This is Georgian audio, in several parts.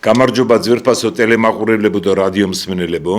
გამარჯობა ძვირფასო ტელემაყურებლებო და რადიო მსმენელებო.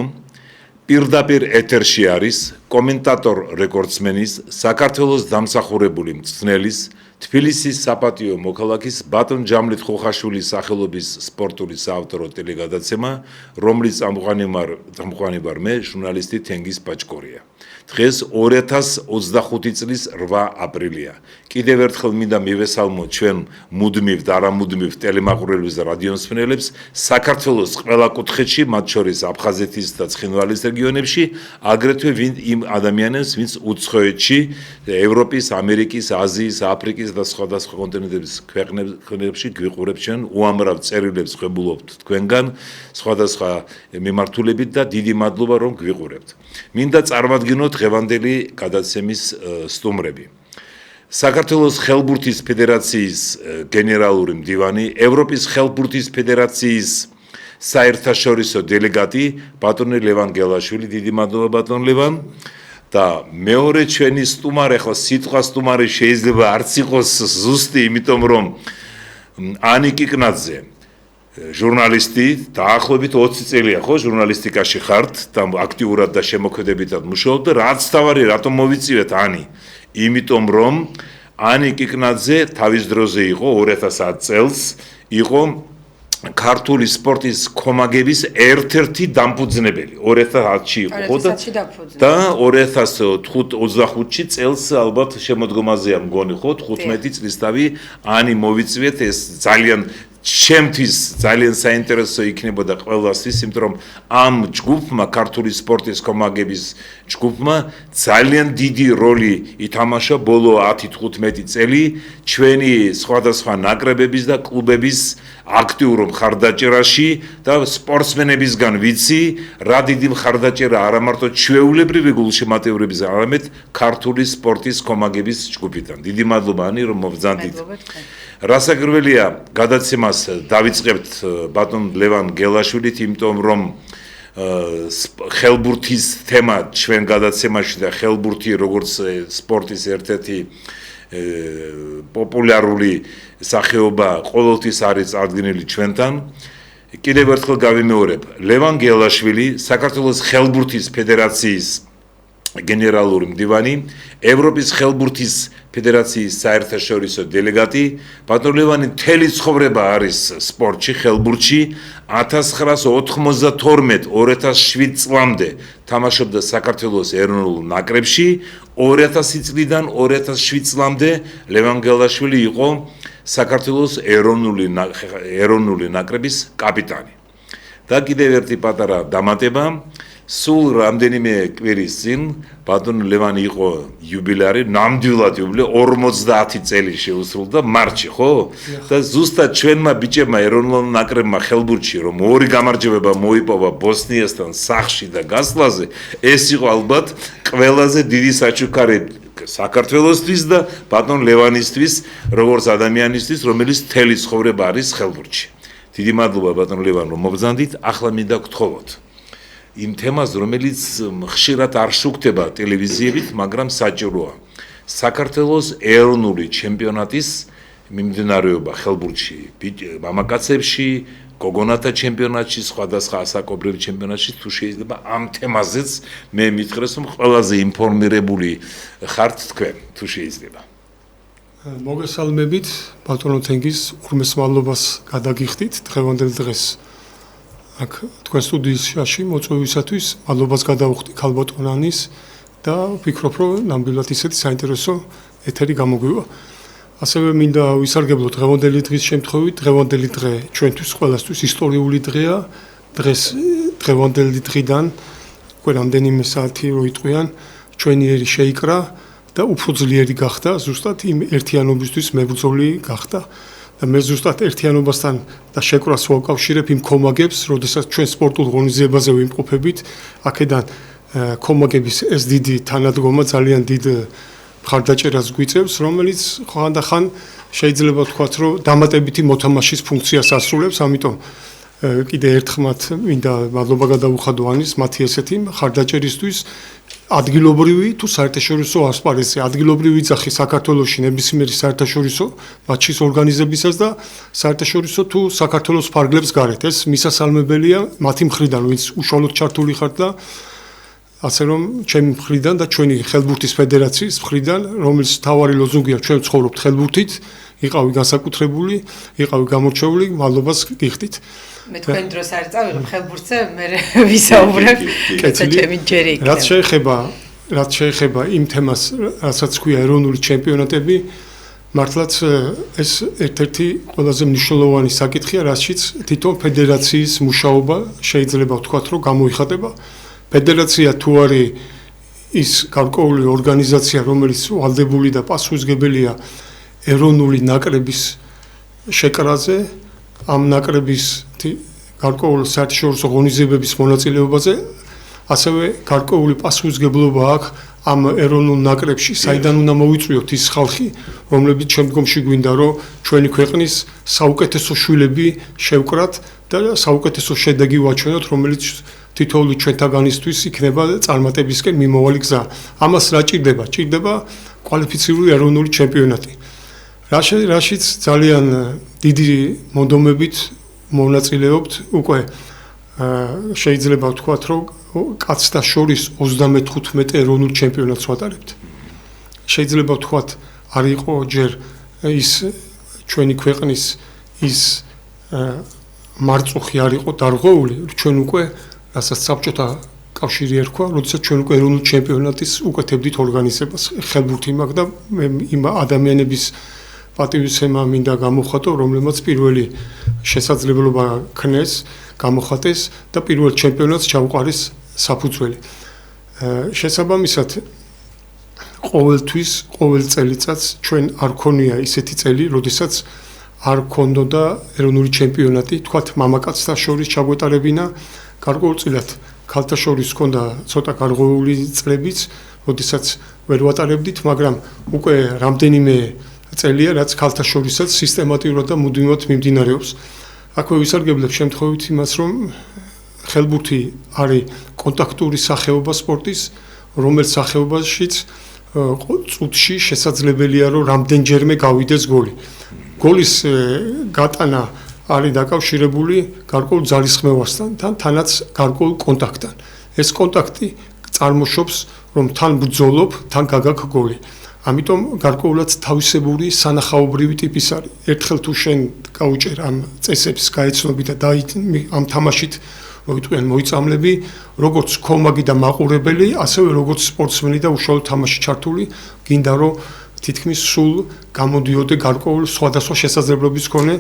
პირდაპირ ეთერში არის კომენტატორ რეკორდსმენის, საქართველოს დამსახურებული მწვრთნელის, თბილისის საპატიო მოქალაქის ბატონ ჯამლით ხოხაშვილის სახელობის სპორტული საავტორო ტელეგადაცემა, რომლის წამყვანი ვარ მე, ჟურნალისტი თენგიზ ბაჭკორია. დღეს 2025 წლის 8 აპრილია. კიდევ ერთხელ მინდა მივესალმო ჩვენ მუდმივ და არამუდმივ ტელემაყურებელს და რადიო მსმენელებს საქართველოს ყველა კუთხეში, მათ შორის აფხაზეთის და ცხინვალის რეგიონებში, აგრეთვე იმ ადამიანებს, ვინც უცხოეთში, ევროპის, ამერიკის, აზიის, აფრიკის და სხვადასხვა კონტინენტების ქვეყნებში გვიყურებთ ჩვენ უამრავ წერილებს ხვებულობთ თქვენგან სხვადასხვა მიმართულებით და დიდი მადლობა რომ გვიყურებთ. მინდა წარმოვადგინოთ დღევანდელი გადაცემის სტუმრები. საქართველოს ხელბურთის ფედერაციის გენერალური მდივანი, ევროპის ხელბურთის ფედერაციის საერთაშორისო დელეგატი ბატონი ლევან გელაშვილი, დიდი მადლობა ბატონ ლევან. და მეორე ჩვენი სტუმარი, ხო სიტყვა სტუმარი შეიძლება არც იყოს ზუსტი, იმიტომ რომ ანი კიკნაძე ჟურნალისტი, დაახლოებით 20 წელია ხო ჟურნალისტიკაში ხართ და აქტიურად და შემოქმედებითად მუშაობთ და რაც თავარი რატომ მოვიწივეთ ანი? იმიტომ რომ ანი კიკნაძე თავის დროზე იყო 2010 წელს იყო ქართული სპორტის კომაგების ერთ-ერთი დამფუძნებელი 2010-ში იყო ხო და 2025 წელს ალბათ შემოდგომაზეა მგონი ხო 15 წლისთავი ანი მოვიწვიეთ ეს ძალიან ჩემთვის ძალიან საინტერესო იქნებოდა ყველასთვის, იმიტომ რომ ამ ჯგუფმა ქართული სპორტის კომაგების ჯგუფმა ძალიან დიდი როლი ითამაშა ბოლო 10-15 წელი ჩვენი სხვადასხვა ნაკრებების და კლუბების აქტიურ მხარდაჭერაში და სპორტსმენებისგან ვიცი, რა დიდი მხარდაჭერა არა მარტო ჩვეულებრივი გულშემატკივრების, არამედ ქართული სპორტის კომაგების ჯგუფიდან. დიდი მადლობა ანი რომ მობრძანდით. რასაკვირველია, გადაცემას დავიწყებთ ბატონ ლევან გელაშვილით, იმიტომ რომ ხელბურთის თემა ჩვენ გადაცემაში და ხელბურთი როგორც სპორტის ერთ-ერთი პოპულარული სახეობა ყოველთვის არის წარდგენილი ჩვენთან. კიდევ ერთხელ გავიმეორებ, ლევან გელაშვილი, საქართველოს ხელბურთის ფედერაციის გენერალური მდივანი, ევროპის ხელბურთის ფედერაციის საერთაშორისო დელეგატი, ბატონ ლევანი მთელი ცხოვრება არის სპორტში, ხელბურთში, 1992-2007 წლამდე თამაშობდა საქართველოს ეროვნულ ნაკრებში, 2000 წლიდან 2007 წლამდე ლევან გელაშვილი იყო საქართველოს ეროვნული ნაკრების კაპიტანი. და კიდევ ერთი პატარა დამატება, სულ რამდენიმე კვირის წინ ბატონ ლევანი იყო იუბილარი, ნამდვილად იუბილე 50 წელი შეუსრულდა მარტში, ხო? და ზუსტად ჩვენმა ბიჭებმა ეროვნულ ნაკრებმა ხელბურთში რომ ორი გამარჯვება მოიპოვა ბოსნიასთან სახში და გასვლაზე, ეს იყო ალბათ ყველაზე დიდი საჩუქარი საქართველოსთვის და ბატონ ლევანისთვის, როგორც ადამიანისთვის, რომელიც მთელი ცხოვრება არის ხელბურთში. დიდი მადლობა ბატონ ლევან რომ მობრძანდით, ახლა მინდა გთხოვოთ იმ თემას, რომელიც ხშირად არ შუქდება ტელევიზიებით, მაგრამ საჭიროა. საქართველოს ეროვნული ჩემპიონატის მიმდინარეობა ხელბურთში, მამაკაცებში, გოგონათა ჩემპიონატში, სხვადასხვა ასაკობრივ ჩემპიონატში, თუ შეიძლება ამ თემაზეც მე მითხრეს, რომ ყველაზე ინფორმირებული ხართ თქვენ, თუ შეიძლება. მოგესალმებით, ბატონო თენგიზ, ურმეს მადლობას გადაგიხდით დღევანდელ დღეს. აქ თქვენ სტუდიაში მოწვევისათვის მადლობას გადავუხდი ქალბატონ ანის და ვფიქრობ, რომ ნამდვილად ისეთი საინტერესო ეთერი გამოგვივა. ასევე მინდა ვისარგებლო დღევანდელი დღის შემთხვევით, დღევანდელი დღე ჩვენთვის ყველასთვის ისტორიული დღეა. დღეს დღევანდელი დღიდან უკვე რამდენიმე საათი რო იტყვიან, ჩვენი ერი შეიკრა და უფრო ძლიერი გახდა, ზუსტად იმ ერთიანობისთვის მებრძოლი გახდა. და მე ზუსტად ერთიანობასთან და შეკრას ვაკავშირებ იმ კომაგებს, როდესაც ჩვენ სპორტულ ღონისძიებაზე ვიმყოფებით, აქედან კომაგების ეს დიდი თანადგომა ძალიან დიდ მხარდაჭერას გვიწევს, რომელიც ხანდახან შეიძლება ვთქვათ, რომ დამატებითი მოთამაშის ფუნქციას ასრულებს, ამიტომ კიდე ერთხმათ მინდა მადლობა გადავუხადო ანის მათი ესეთი მხარდაჭერისთვის, ადგილობრივი თუ საერთაშორისო ასპარეზზე, ადგილობრივი ძახი საქართველოში ნებისმიერი საერთაშორისო მატჩის ორგანიზებისას და საერთაშორისო თუ საქართველოს ფარგლებს გარეთ. ეს მისასალმებელია მათი მხრიდან, ვინც უშუალოდ ჩართული ხართ და ასე რომ ჩემი მხრიდან და ჩვენი ხელბურთის ფედერაციის მხრიდან, რომელიც თავარი ლოზუნგია ჩვენ ცხოვრობთ ხელბურთით, იყავი განსაკუთრებული, იყავი გამორჩეული, მადლობას გიხდით. მე თქვენ დროს არ წავიღებ ხელბურთზე, მე ვისაუბრებ და ჩემი ჯერი იქნება. რაც შეეხება იმ თემას, რასაც ქვია ეროვნული ჩემპიონატები, მართლაც ეს ერთ-ერთი ყველაზე მნიშვნელოვანი საკითხია, რაშიც თვითონ ფედერაციის მუშაობა შეიძლება ვთქვათ, რომ გამოიხატება. ფედერაცია თუ არის ის გარკვეული ორგანიზაცია, რომელიც ვალდებული და პასუხისმგებელია ეროვნული ნაკრების შეკრაზე, ამ ნაკრების გარკვეული საერთაშორისო ღონისძიებების მონაწილეობაზე, ასევე გარკვეული პასუხისმგებლობა აქვს ამ ეროვნულ ნაკრებში, საიდან უნდა მოვიწვიოთ ის ხალხი, რომლებიც შემდგომში გვინდა, რომ ჩვენი ქვეყნის საუკეთესო შვილები შევკრათ და საუკეთესო შედეგი ვაჩვენოთ, რომელიც თითოეული ჩვენთაგანისთვის იქნება წარმატებისკენ მიმავალი გზა. ამას რა ჭირდება? ჭირდება კვალიფიციური ეროვნული ჩემპიონატი. რაშიც ძალიან დიდი მონდომებით მონაწილეობთ უკვე შეიძლება ვთქვათ, რომ კაცთა შორის 35 ეროვნულ ჩემპიონატს ვატარებთ. შეიძლება ვთქვათ, არ იყო ჯერ ის ჩვენი ქვეყნის ის მარწუხი არ იყო დარღვეული, ჩვენ უკვე რასაც საბჭოთა კავშირი ერქვა, როდესაც ჩვენ უკვე ეროვნულ ჩემპიონატის უკეთებდით ორგანიზებას. ხელბურთი მაქვს და მე იმ ადამიანების პატივისცემა მინდა გამოვხატო, რომლებმაც პირველი შესაძლებლობა ქნეს, გამოხატეს და პირველ ჩემპიონატს ჩაუყარეს საფუძველი. შესაბამისად, ყოველთვის, ყოველ წელიწადს ჩვენ არ ქონია ისეთი წელი, როდესაც არ ქონდოდა ეროვნული ჩემპიონატი, თქვათ მამაკაცთა შორის ჩაგვეტარებინა, გარკვეულწილად ქალთა შორის ქონდა ცოტა გარღვეული წლებიც, როდესაც ვერ ვატარებდით, მაგრამ უკვე რამდენიმე წელია, რაც ქალთა შორისაც სისტემატურად და მუდმივად მიმდინარეობს. აქვე ვისარგებლებ შემთხვევით იმას, რომ ხელბურთი არის კონტაქტური სახეობა სპორტის, რომელიც სახეობაშიც წუთში შესაძლებელია, რომ რამდენჯერმე გავიდეს გოლი. გოლის გატანა არის დაკავშირებული გარკვეულ ძალისხმევასთან, თანაც გარკვეულ კონტაქტთან. ეს კონტაქტი წარმოშობს, რომ თან ბრძოლობ, თან გაგაქ გოლი. ამიტომ გარკვეულად თავისებური სანახაობრივი ტიპის არის. ერთხელ თუ შენ გაუჭერ ამ წესებს, გაეცნობი და ამ თამაშით მოიტყვიან მოიწამლები, როგორც ქომაგი და მაყურებელი, ასევე როგორც სპორტსმენი და უშუალო თამაში ჩართული, გინდა რომ თითქმის სულ გამოდიოდე გარკვეულ სხვადასხვა შესაძლებლობის მქონე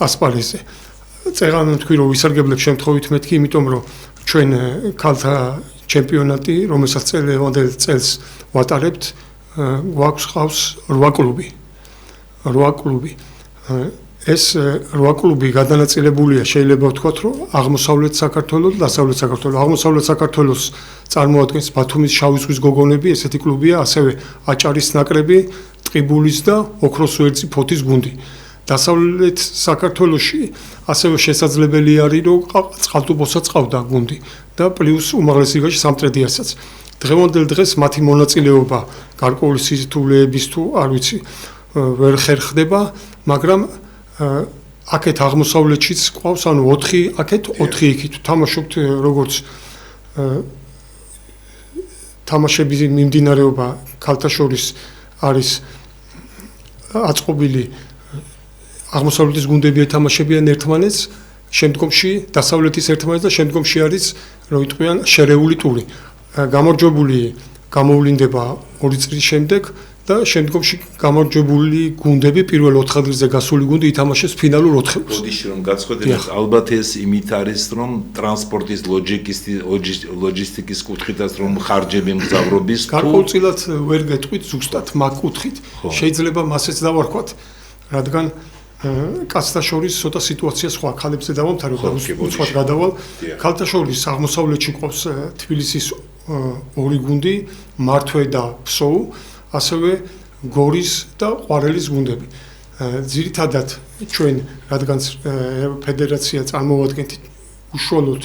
ასპარეზზე. წერან თქვი რომ ვისარგებლებ შემთხვევით მეთქი, იმიტომ რომ ჩვენ ქალთა ჩემპიონატი, რომელსაც წელევანდელ წელს ვატარებთ, გვაქვს ყავს 8 კლუბი. 8 კლუბი. ეს 8 კლუბი გადანაწილებულია, შეიძლება ვთქვათ, რომ აღმოსავლეთ საქართველოს და დასავლეთ საქართველოს. აღმოსავლეთ საქართველოს წარმოადგენს ბათუმის შავი ზღვის გოგონები, ესეთი კლუბია, ასევე აჭარის ნაკრები, ტყიბულის და ოქროს ვერცხლის ფოთის გუნდი. დასავლეთ საქართველოში ასევე შესაძლებელი არის, რომ წყალტუბოსაც ყავდა გუნდი და პლუს უმაღლეს ლიგაში სამტრედიასაც. დღევანდელ დღეს მათი მონაწილეობა გარკვეული სიზთულეების თუ არ ვიცი ვერ ხერხდება, მაგრამ აქეთ აღმოსავლეთშიც ყავს, ანუ 4 აქეთ 4 იქით თამაშობთ, როგორც თამაშების მიმდინარეობა ქალთა შორის არის აწყობილი, აღმოსავლეთის გუნდები ეთამაშებიან ერთმანეთს, შემდგომში დასავლეთის ერთმანეთს და შემდგომში არის, რომ იტყვიან შერეული ტური. გამარჯვებული გამოვლინდება 2 წლის შემდეგ და შემდგომში გამარჯვებული გუნდები პირველ 4 ადგილზე გასული გუნდი ითამაშებს ფინალურ 4-ს. ბოდიში რომ გაწყვეტინოთ, ალბათ ეს იმით არის, რომ ტრანსპორტის ლოჯისტიკის კუთხითაც რომ ხარჯები მგზავრობის გარკვეულწილად ვერ გეტყვით ზუსტად მაგ კუთხით. შეიძლება მასეც დავარქვათ, რადგან კაცთა შორის ცოტა სიტუაცია სხვა, ქალებზე დავამთავრებ და უცბად გადავალ. ქალთა შორის აღმოსავლეთში ყავს თბილისის 2 გუნდი, მართვე და ფსოუ, ასევე გორის და ყვარელის გუნდები. ძირითადად ჩვენ, რადგან ფედერაცია წარმოადგენთ უშუალოდ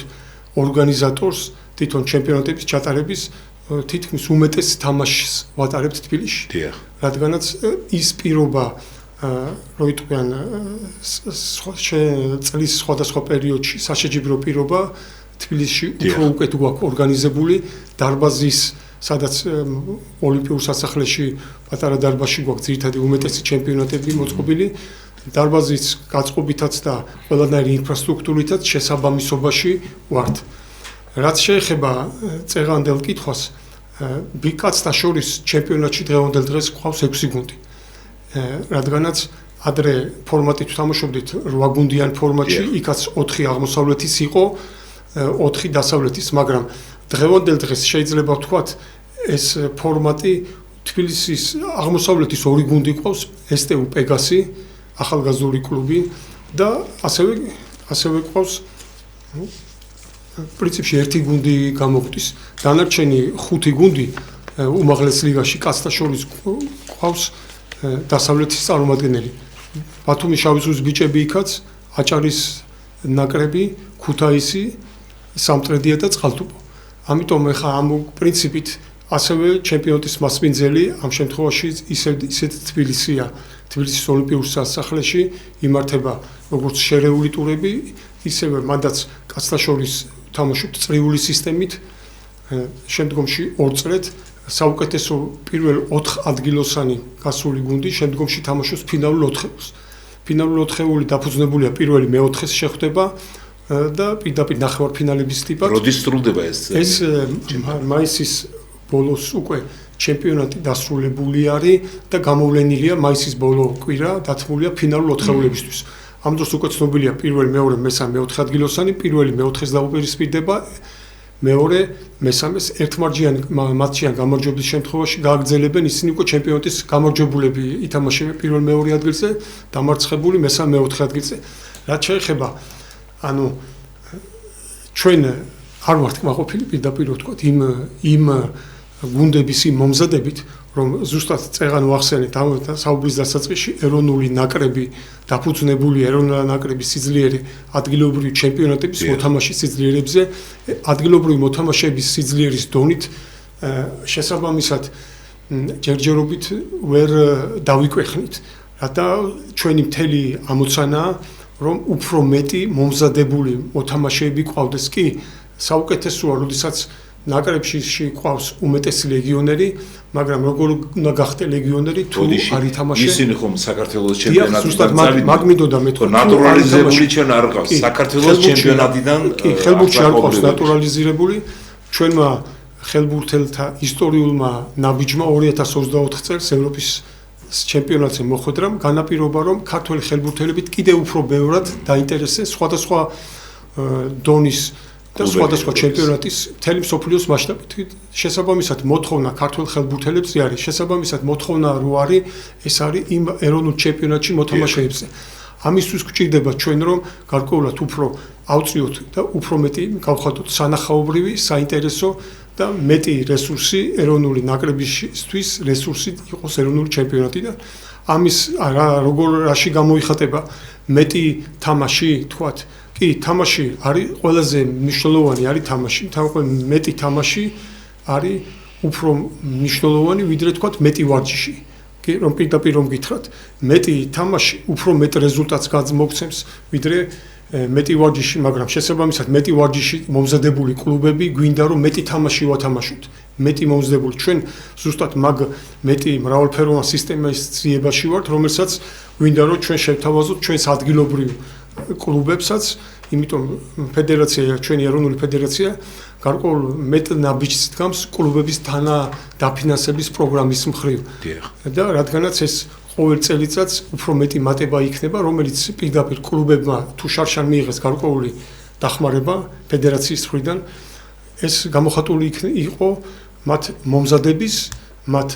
ორგანიზატორს თვითონ ჩემპიონატების ჩატარების, თითქმის უმეტეს თამაშს ვატარებთ თბილისში. დიახ. რადგანაც ის პირობა რო იტყვიან წლის სხვადასხვა პერიოდში საშეჯიბრო პირობა თბილისში უფრო უკეთ გვაქვს ორგანიზებული დარბაზის სადაც ოლიმპიურ სასახლეში პატარა დარბაზში გვაქვს ძირითადი უმეტესი ჩემპიონატები მოწყობილი დარბაზის გაწყობითაც და ყველანაირი ინფრასტრუქტურითაც შესაბამისობაში ვართ. რაც შეეხება წეღანდელ კითხვას, ბიკაცთა შორის ჩემპიონატში დღევანდელ დღეს გვყავს 6 გუნდი. რადგანაც ადრე ფორმატით თამაშობდით 8 გუნდიან ფორმატში, იქაც 4 აღმოსავლეთის იყო, 4 დასავლეთის, მაგრამ დღევანდელ დღეს შეიძლება ვთქვათ, ეს ფორმატი თბილისის აღმოსავლეთის 2 გუნდი ყავს, STU პეგასი, ახალგაზრდული კლუბი და ასევე ყავს პრინციპში 1 გუნდი გამოგვდის. დანარჩენი 5 გუნდი უმაღლეს ლიგაში კაცთა შორის ყავს დასავლეთის წარმომადგენელი. ბათუმის შავი ზღვის ბიჭები იქაც, აჭარის ნაკრები, ქუთაისი, სამტრედია და წყალტუბო. ამიტომ ეხა ამ პრინციპით ასევე ჩემპიონატის მასპინძელი ამ შემთხვევაში ისეთ თბილისია. თბილისის ოლიმპიურ სასახლეში იმართება როგორც შერეული ტურები, ისევე მანდაც კაცთა შორის თამაშობთ წრიული სისტემით, შემდგომში 2 წრედ საუკეთესო პირველ 4 ადგილოსანი გასული გუნდი შემდგომში თამაშობს ფინალურ 4-ს. ფინალურ 4-ული დაფუძნებულია პირველი მე-4-ს შეხვდება და პირდაპირ ნახევარფინალების ტიპად. როდის სრულდება ეს? ეს მაისის ბოლოს უკვე ჩემპიონატი დასრულებული არის და გამოვლენილია მაისის ბოლო კვირა დათმულია ფინალურ 4-ებისთვის. ამ დროს უკვე ცნობილია პირველი, მეორე, მესამე, მეოთხე ადგილოსანი, პირველი მე-4-ს დაუპირისპირდება, მეორე, მესამეს ერთმარჯიან მატჩიან გამარჯვების შემთხვევაში გააგრძელებენ ისინი უკვე ჩემპიონატის გამარჯვებულები ითამაშებენ პირველ მეორე ადგილზე, დამარცხებული მესამე, მეოთხე ადგილზე. რაც შეეხება ანუ ჩვენ არ ვართ კმაყოფილი პირდაპირ ვთქვათ იმ გუნდების იმ მომზადებით, რომ ზუსტად წეღან ვახსენეთ საუბრის დასაწყისში ეროვნული ნაკრები დაფუძნებული ეროვნული ნაკრების სიძლიერე ადგილობრივი ჩემპიონატების მოთამაშის სიძლიერებზე, ადგილობრივი მოთამაშეების სიძლიერის დონით შესაბამისად ჯერჯერობით ვერ დავიკვეხნით. რათა ჩვენი მთელი ამოცანაა, რომ უფრო მეტი მომზადებული მოთამაშეები ყავდეს კი საუკეთესოა, როდესაც ნაკრებში ყავს უმეტესი ლეგიონერი, მაგრამ როგორ უნდა გახდე ლეგიონერი თუ არ ითამაშე? ისინი ხომ საქართველოს ჩემპიონატიდან მაგმინდოდა მე თქო, ნატურალიზებული ჩვენ არ ყავს. საქართველოს ჩემპიონატიდან ხელბურთში არ ყავს ნატურალიზირებული. ჩვენმა ხელბურთელთა ისტორიულმა ნაბიჯმა 2024 წელს ევროპის ჩემპიონატზე მოხვედრა, განაპირობა რომ ქართველი ხელბურთელებით კიდევ უფრო ბევრად დაინტერესეს სხვადასხვა დონის და სხვადასხვა ჩემპიონატის მთელი მსოფლიოს მასშტაბით. შესაბამისად მოთხოვნა ქართველ ხელბურთელებზე არის, შესაბამისად მოთხოვნა რო არის, ეს არის იმ ეროვნულ ჩემპიონატში მოთამაშეებზე. ამისთვის გვჭირდება ჩვენ რომ გარკვეულად უფრო ავწიოთ და უფრო მეტი გავხადოთ სანახაობრივი, საინტერესო და მეტი რესურსი ეროვნული ნაკრებისთვის, რესურსი იყოს ეროვნული ჩემპიონატიდან. ამის როგორ რაში გამოიხატება მეტი თამაში, თქვათ, კი, თამაში არის ყველაზე მნიშვნელოვანი არის თამაში. მეტი თამაში არის უფრო მნიშვნელოვანი, ვიდრე თქვათ მეტი ვარჯიში. კი, რომ პირდაპირ რომ გითხრათ, მეტი თამაში უფრო მეტ რეზულტატს გამოგცემს, ვიდრე მეტი ვარჯიში, მაგრამ შესაბამისად მეტი ვარჯიში მომზადებული კლუბები გვინდა რომ მეტი თამაში ვათამაშოთ. მეტი მომზადებული ჩვენ ზუსტად მაგ მეტი მრავალფეროვან სისტემის ძიებაში ვართ, რომელსაც გვინდა რომ ჩვენ შევთავაზოთ ჩვენს ადგილობრივ კლუბებსაც, იმიტომ ფედერაცია, ჩვენი ეროვნული ფედერაცია გარკვეულ მეტ ნაბიჯს დგამს კლუბების დაფინანსების პროგრამის მხრივ. და რადგანაც ეს ყოველ წელიწადს უფრო მეტი მატება იქნება, რომელიც პირდაპირ კლუბებმა თუ შარშან მიიღეს გარკვეული დახმარება ფედერაციის მხრიდან, ეს გამოხატული იყო მათ მომზადების, მათ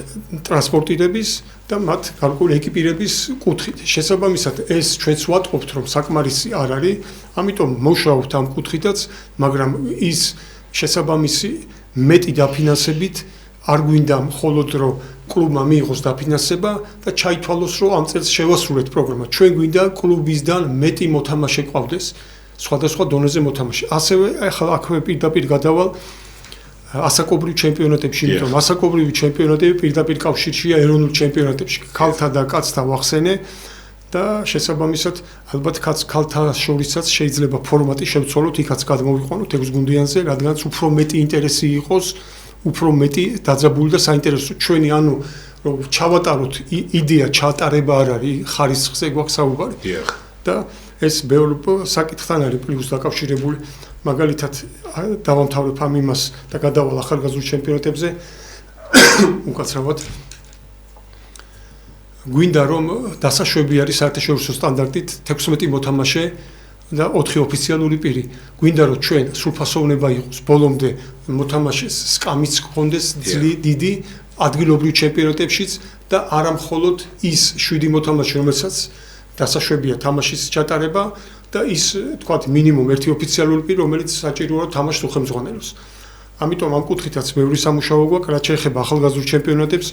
ტრანსპორტირების და მათ გარკვეული ეკიპირების კუთხით. შესაბამისად, ეს ჩვენც ვატყობთ, რომ საკმარისი არ არის, ამიტომ მოვშავოთ ამ კუთხითაც, მაგრამ ის შესაბამისი მეტი დაფინანსებით არ გვინდა მხოლოდ რომ კლუბმა მიიღოს დაფინანსება და ჩაითვალოს რომ ამ წელს შევასრულეთ პროგრამა. ჩვენ გვინდა კლუბისგან მეტი მოთამაშე ყავდეს, სხვადასხვა დონეზე მოთამაშე. ასევე ახლა აქვე პირდაპირ გადავალ ასაკობრივ ჩემპიონატებში, იმიტომ ასაკობრივი ჩემპიონატები პირდაპირ კავშირშია ეროვნულ ჩემპიონატებში. ქალთა და კაცთა ვახსენე და შესაბამისად ალბათ ქალთა შორისაც შეიძლება ფორმატი შევცვალოთ, იქაც გადმოვიყვანოთ 6 გუნდიანზე, რადგანაც უფრო მეტი ინტერესი იყოს, უფრო მეტი დაძაბული და საინტერესო ჩვენი ანუ რომ ჩავატაროთ იდეა ჩატარება არ არის ხარისხზე გვაქვს საუბარი. და ეს ბევრ საკითხთან არის პლუს დაკავშირებული. მაგალითად დავამთავრებ ამ იმას და გადავალ ახალგაზრდულ ჩემპიონატებზე უკაცრავად გვინდა რომ დასაშვები არის საერთაშორისო სტანდარტით 16 მოთამაშე და 4 ოფიციალური პირი. გვინდა რომ ჩვენ სრულფასოვნება იყოს ბოლომდე მოთამაშეს სკამიც გქონდეს დიდი ადგილობრივ ჩემპიონატებშიც და არა მხოლოდ ის 7 მოთამაშე რომელსაც დასაშვებია თამაშის ჩატარება და ის თქვათ მინიმუმ ერთი ოფიციალური პირი რომელიც საჭიროა თამაშს უხელმძღვანელოს. ამიტომ ამ კუთხითაც ბევრი სამუშაო გვაქვს, რაც შეეხება ახალგაზრდულ ჩემპიონატებს.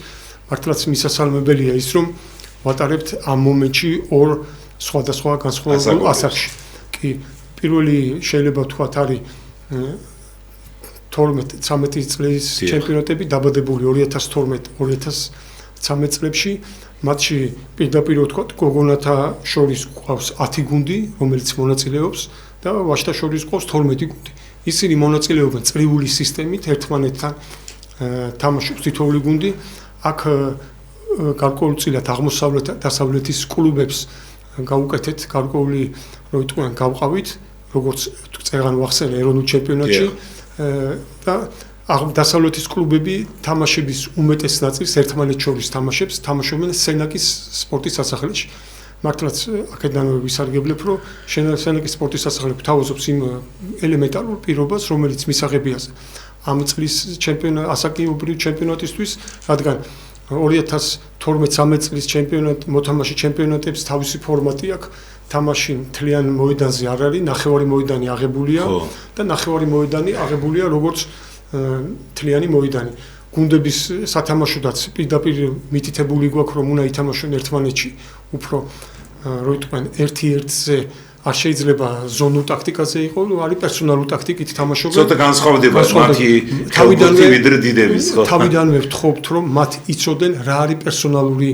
მართლაც მისასალმებელია ის რომ ვატარებთ ამ მომენტში ორ სხვადასხვა განსხვავებულ ასაკში. კი, პირველი შეიძლება ვთქვათ არის 12-13 წლის ჩემპიონატები დაბადებული 2012-2013 წლებში. მათში პირდაპირ ვთქვათ გოგონათა შორის გვყავს 10 გუნდი, რომელიც მონაწილეობს და ვაჟთა შორის გვყავს 12 გუნდი. ისინი მონაწილეობენ წრიული სისტემით ერთმანეთთან თამაშობს თითოეული გუნდი. აქ გარკვეულწილად აღმოსავლეთ და დასავლეთის კლუბებს გავუკეთეთ გარკვეული რომ იტყვიან გავყავით როგორც წეგან ვახსენე ეროვნულ ჩემპიონატში და დასავლეთის კლუბები თამაშების უმეტეს ნაწილს ერთმანეთს შორის თამაშობენ სენაკის სპორტის სასახლეში. მართლაც აქედანვე ვისარგებლებ რომ სენაკის სპორტის სასახლე გვთავაზობს იმ ელემენტარულ პირობას რომელიც მისაღებიაზე ამ წლის ასაკობრივ ჩემპიონატისთვის, რადგან 2012-13 წლის მოთამაშე ჩემპიონატებს თავისი ფორმატი აქვს. თამაში მთლიან მოედანზე არ არის, ნახევარი მოედანი აღებულია და ნახევარი მოედანი აღებულია როგორც მთლიანი მოედანი. გუნდების სათამაშოდაც პირდაპირ მითითებული გვაქვს რომ უნდა ითამაშონ ერთმანეთში უფრო რო იტყვიან ერთ-ერთზე არ შეიძლება ზონურ ტაქტიკაზე იყო, არის პერსონალურ ტაქტიკით თამაშობენ. ცოტა განსხვავდება მათი თავიდანვე ვიდრე დიდების, ხო? თავიდანვე ვთხოვთ რომ მათ იცოდნენ რა არის პერსონალური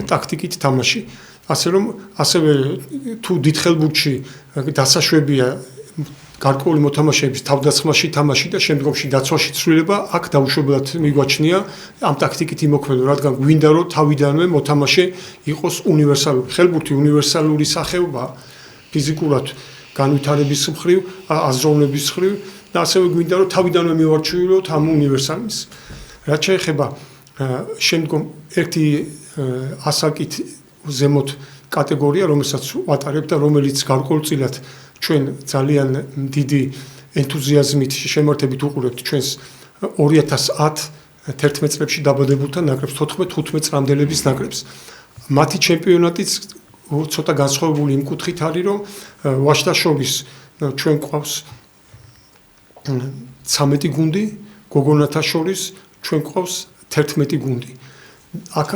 ტაქტიკით თამაში. ასევე თუ დიდხელბურთში დასაშვებია გარკვეული მოთამაშეების თავდასხმაში თამაში და შემდგომში დაცვაში ცვლილება, აქ დაუშვებელად მიგვაჩნია ამ ტაქტიკით იმოქმედო, რადგან გვინდა რომ თავიდანვე მოთამაშე იყოს უნივერსალური. ხელბურთი უნივერსალური სახეობაა ფიზიკურად განვითარების მხრივ, აზროვნების მხრივ და ასევე გვინდა რომ თავიდანვე მივარჩიოთ ამ უნივერსალიზმს. რაც შეეხება შემდგომ ერთი ასაკით ზემოთ კატეგორია, რომელსაც ვატარებ და რომელიც გარკვეულწილად ჩვენ ძალიან დიდი ენთუზიაზმით შემართებით უყურებთ ჩვენს 2010-11 წლებში დაბადებულთა ნაკრებს 14-15 წლამდელების ნაკრებს. მათი ჩემპიონატიც ცოტა განსხვავებული იმ კუთხით არის, რომ ვაჟთა შორის ჩვენ გვყავს 13 გუნდი, გოგონათა შორის ჩვენ გვყავს 11 გუნდი. აქ